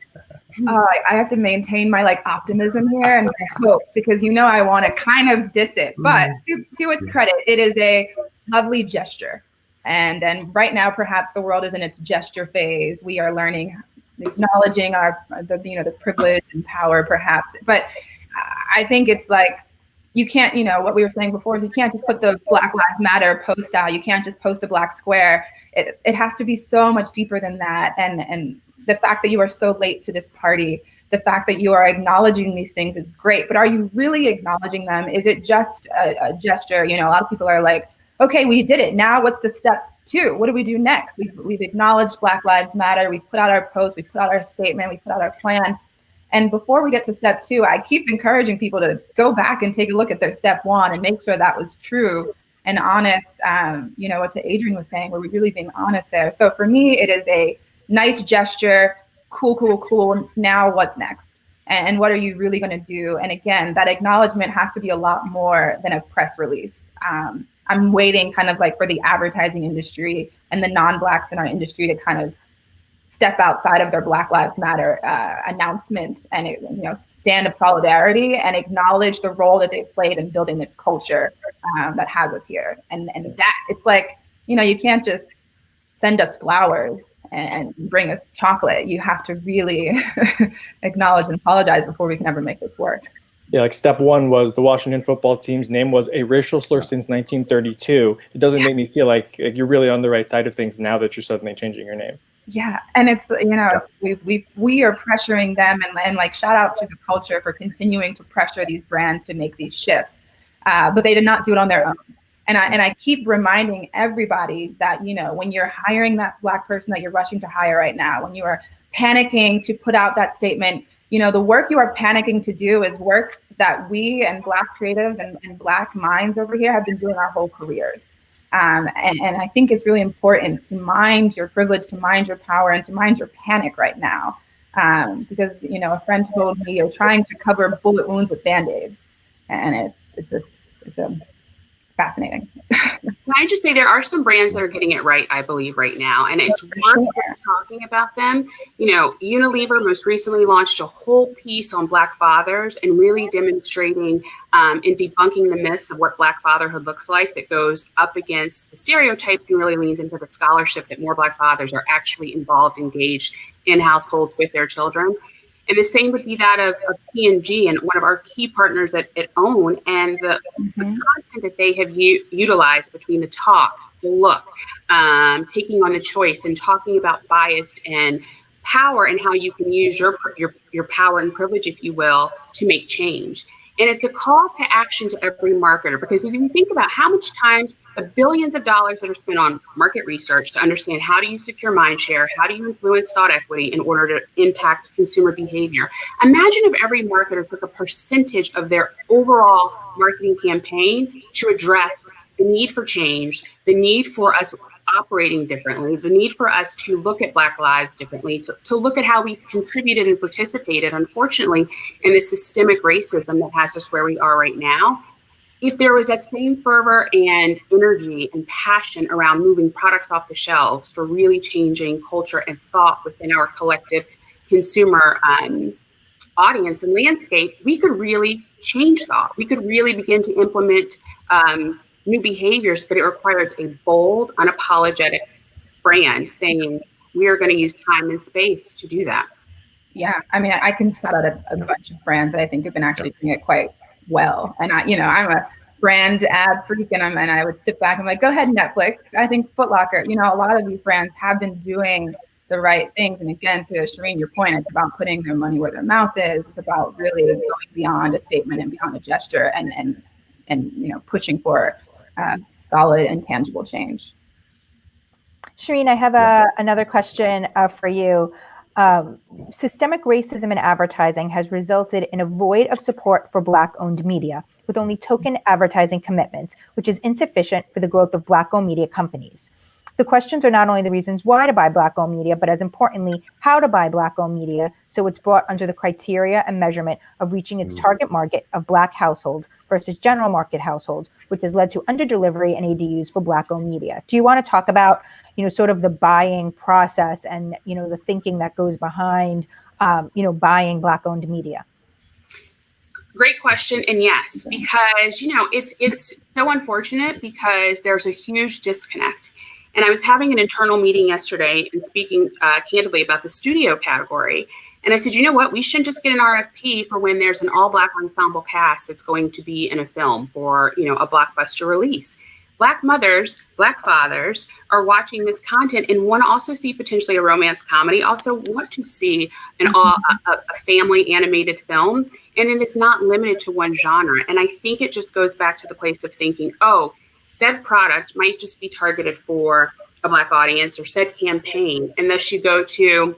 I have to maintain my optimism here and my hope, because I want to kind of diss it, but to its credit, it is a lovely gesture. And right now, perhaps the world is in its gesture phase. We are learning, acknowledging the privilege and power, perhaps. But I think it's you can't, what we were saying before is you can't just put the Black Lives Matter post out. You can't just post a black square. It has to be so much deeper than that. And the fact that you are so late to this party, the fact that you are acknowledging these things is great, but are you really acknowledging them? Is it just a gesture? A lot of people are like, okay, we did it. Now what's the step 2? What do we do next? We've acknowledged Black Lives Matter. We put out our post, we put out our statement, we put out our plan. And before we get to step 2, I keep encouraging people to go back and take a look at their step 1 and make sure that was true and honest. What Adrian was saying, were we really being honest there? So for me, it is a nice gesture, cool. Now what's next? And what are you really going to do? And again, that acknowledgement has to be a lot more than a press release. I'm waiting kind of for the advertising industry and the non-Blacks in our industry to kind of step outside of their Black Lives Matter announcement and stand of solidarity and acknowledge the role that they've played in building this culture that has us here. And that it's you can't just send us flowers and bring us chocolate. You have to really acknowledge and apologize before we can ever make this work. Yeah, step 1 was the Washington football team's name was a racial slur since 1932. It doesn't make me feel like you're really on the right side of things now that you're suddenly changing your name. Yeah, and it's we are pressuring them, and shout out to the culture for continuing to pressure these brands to make these shifts, but they did not do it on their own. And I keep reminding everybody that when you're hiring that Black person that you're rushing to hire right now, when you are panicking to put out that statement, the work you are panicking to do is work that we and Black creatives and Black minds over here have been doing our whole careers. And I think it's really important to mind your privilege, to mind your power, and to mind your panic right now. Because, a friend told me you're trying to cover bullet wounds with Band-Aids. And it's fascinating. Can I just say there are some brands that are getting it right, I believe, right now, and it's worth talking about them. Unilever most recently launched a whole piece on Black fathers and really demonstrating and debunking the myths of what Black fatherhood looks like, that goes up against the stereotypes and really leans into the scholarship that more Black fathers are actually involved, engaged in households with their children. And the same would be that of P&G, and one of our key partners at OWN, and the content that they have utilized between the talk, the look, taking on the choice, and talking about bias and power, and how you can use your power and privilege, if you will, to make change. And it's a call to action to every marketer, because if you think about how much time, the billions of dollars that are spent on market research to understand how do you secure mind share, how do you influence thought equity in order to impact consumer behavior. Imagine if every marketer took a percentage of their overall marketing campaign to address the need for change, the need for us operating differently, the need for us to look at Black lives differently, to look at how we've contributed and participated, unfortunately, in the systemic racism that has us where we are right now. If there was that same fervor and energy and passion around moving products off the shelves for really changing culture and thought within our collective consumer audience and landscape, we could really change thought. We could really begin to implement new behaviors, but it requires a bold, unapologetic brand saying we are going to use time and space to do that. Yeah, I mean, I can shout out a bunch of brands that I think have been actually doing it quite well. And I'm a brand ad freak, and I would sit back and go ahead, Netflix. I think Foot Locker, a lot of these brands have been doing the right things. And again, to Shireen, your point, it's about putting their money where their mouth is. It's about really going beyond a statement and beyond a gesture, and pushing for solid and tangible change. Shireen, I have another question for you. Systemic racism in advertising has resulted in a void of support for Black-owned media, with only token advertising commitments, which is insufficient for the growth of Black-owned media companies. The questions are not only the reasons why to buy Black-owned media, but as importantly, how to buy Black-owned media so it's brought under the criteria and measurement of reaching its target market of Black households versus general market households, which has led to under-delivery and ADUs for Black-owned media. Do you want to talk about, sort of the buying process and, the thinking that goes behind, buying Black-owned media? Great question. And yes, because, it's so unfortunate because there's a huge disconnect. And I was having an internal meeting yesterday and speaking candidly about the studio category. And I said, you know what, we shouldn't just get an RFP for when there's an all Black ensemble cast that's going to be in a film for, a blockbuster release. Black mothers, Black fathers are watching this content and want to also see potentially a romance comedy, also want to see a family animated film. And it is not limited to one genre. And I think it just goes back to the place of thinking, said product might just be targeted for a Black audience or said campaign. And thus you go to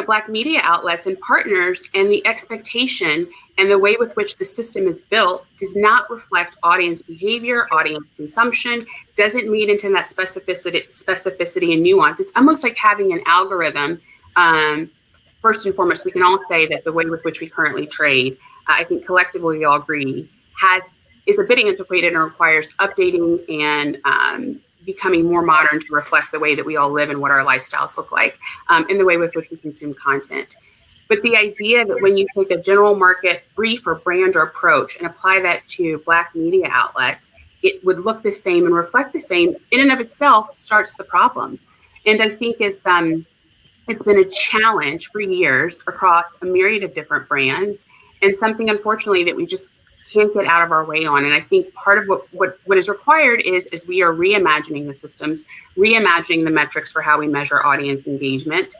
Black media outlets and partners, and the expectation and the way with which the system is built does not reflect audience behavior, audience consumption, doesn't lead into that specificity and nuance. It's almost like having an algorithm. First and foremost, we can all say that the way with which we currently trade, I think collectively we all agree, is a bit antiquated and requires updating and becoming more modern to reflect the way that we all live and what our lifestyles look like, and the way with which we consume content. But the idea that when you take a general market brief or brand or approach and apply that to Black media outlets, it would look the same and reflect the same in and of itself starts the problem. And I think it's been a challenge for years across a myriad of different brands, and something unfortunately that we just can't get out of our way on. And I think part of what is required is we are reimagining the systems, reimagining the metrics for how we measure audience engagement.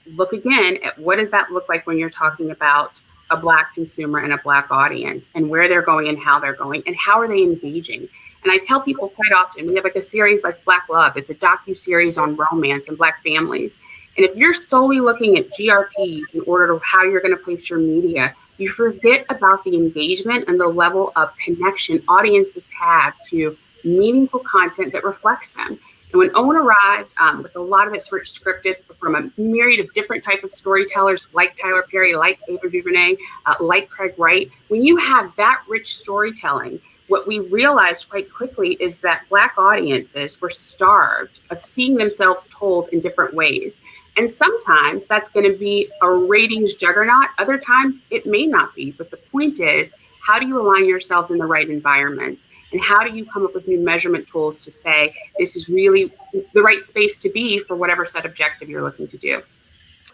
Look again at what does that look like when you're talking about a Black consumer and a Black audience, and where they're going and how they're going and how are they engaging. And I tell people quite often, we have like a series like Black Love. It's a docu-series on romance and Black families. And if you're solely looking at GRPs in order to how you're going to place your media, you forget about the engagement and the level of connection audiences have to meaningful content that reflects them. And when Owen arrived with a lot of its rich scripted from a myriad of different type of storytellers like Tyler Perry, like Ava DuVernay, like Craig Wright, when you have that rich storytelling, what we realized quite quickly is that Black audiences were starved of seeing themselves told in different ways. And sometimes that's going to be a ratings juggernaut. Other times it may not be. But the point is, how do you align yourselves in the right environments? And how do you come up with new measurement tools to say this is really the right space to be for whatever set objective you're looking to do?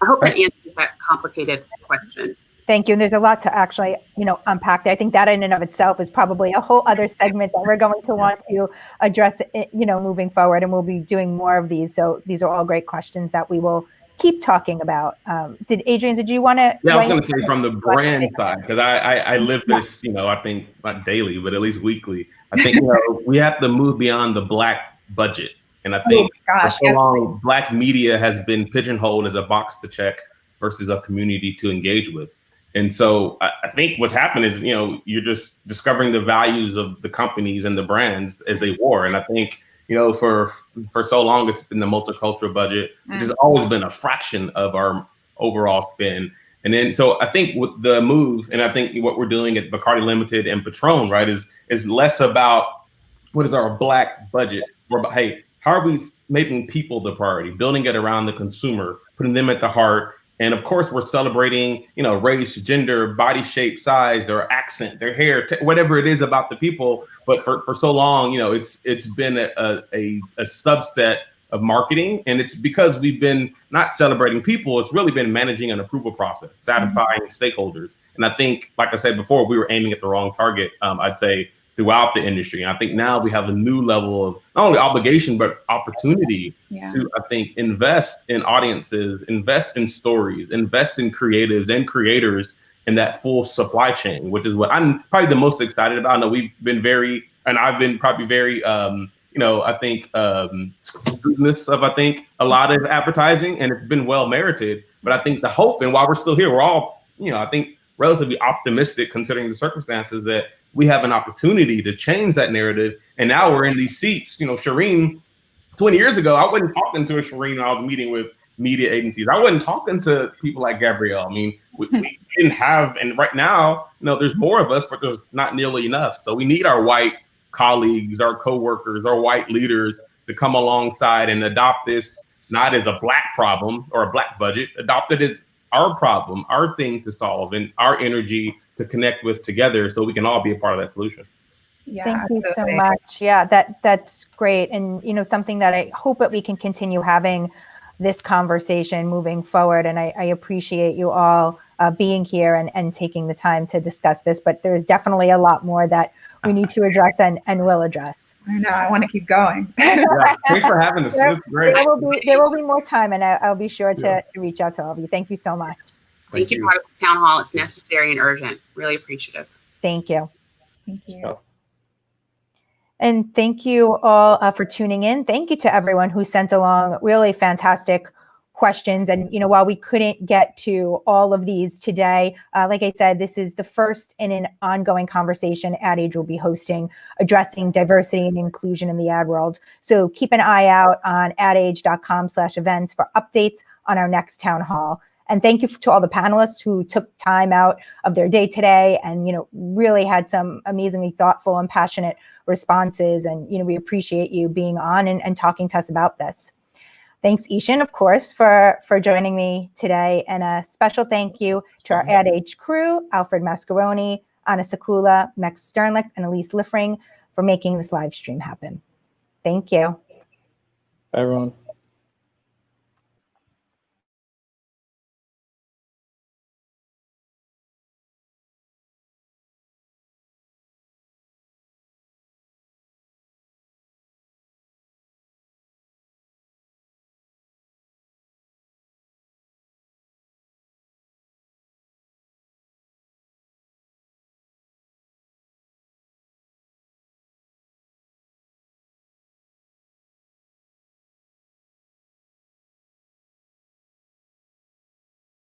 I hope that answers that complicated question. Thank you. And there's a lot to actually, unpack there. I think that in and of itself is probably a whole other segment that we're going to want to address, moving forward. And we'll be doing more of these. So these are all great questions that we will keep talking about. Adrian, did you want to? Yeah, I was going to say from the brand side, because I live this, I think not daily, but at least weekly. I think, we have to move beyond the Black budget. And I think for so long, Black media has been pigeonholed as a box to check versus a community to engage with. And so I think what's happened is, you're just discovering the values of the companies and the brands as they were. And I think, for so long, it's been the multicultural budget, which has always been a fraction of our overall spend. And then, so I think with the move, and I think what we're doing at Bacardi Limited and Patron, right, is less about what is our Black budget. We're about, hey, how are we making people the priority, building it around the consumer, putting them at the heart. And of course, we're celebrating, race, gender, body shape, size, their accent, their hair, whatever it is about the people. But for so long, it's been a subset of marketing. And it's because we've been not celebrating people. It's really been managing an approval process, satisfying stakeholders. And I think, like I said before, we were aiming at the wrong target, I'd say, throughout the industry. And I think now we have a new level of not only obligation, but opportunity to, I think, invest in audiences, invest in stories, invest in creatives and creators in that full supply chain, which is what I'm probably the most excited about. I know we've been I've been probably very, I think smoothness of a lot of advertising, and it's been well merited. But I think the hope, and while we're still here, we're all I think relatively optimistic considering the circumstances that we have an opportunity to change that narrative. And now we're in these seats. Shireen, 20 years ago, I wasn't talking to a Shireen when I was meeting with media agencies. I wasn't talking to people like Gabrielle. I mean, we didn't have, and right now, there's more of us, but there's not nearly enough. So we need our white colleagues, our coworkers, our white leaders to come alongside and adopt this not as a Black problem or a Black budget, adopt it as our problem, our thing to solve, and our energy to connect with together so we can all be a part of that solution. Yeah, thank you so much. Yeah, that's great. And, something that I hope that we can continue having this conversation moving forward. And I appreciate you all being here and taking the time to discuss this, but there's definitely a lot more that we need to address and will address. I know, I want to keep going. Yeah, thanks for having us. This is great. There will be more time, and I'll be sure to reach out to all of you. Thank you so much. Thank you for having this town hall. It's necessary and urgent. Really appreciative. Thank you. Thank you. And thank you all for tuning in. Thank you to everyone who sent along really fantastic questions. And, while we couldn't get to all of these today, like I said, this is the first in an ongoing conversation Ad Age will be hosting, addressing diversity and inclusion in the ad world. So keep an eye out on adage.com/events for updates on our next town hall. And thank you to all the panelists who took time out of their day today and, really had some amazingly thoughtful and passionate responses. And, we appreciate you being on and talking to us about this. Thanks, Ishan, of course, for joining me today. And a special thank you to our Ad Age crew, Alfred Mascaroni, Anna Sakula, Max Sternlicht, and Elise Liffring for making this live stream happen. Thank you. Bye, everyone.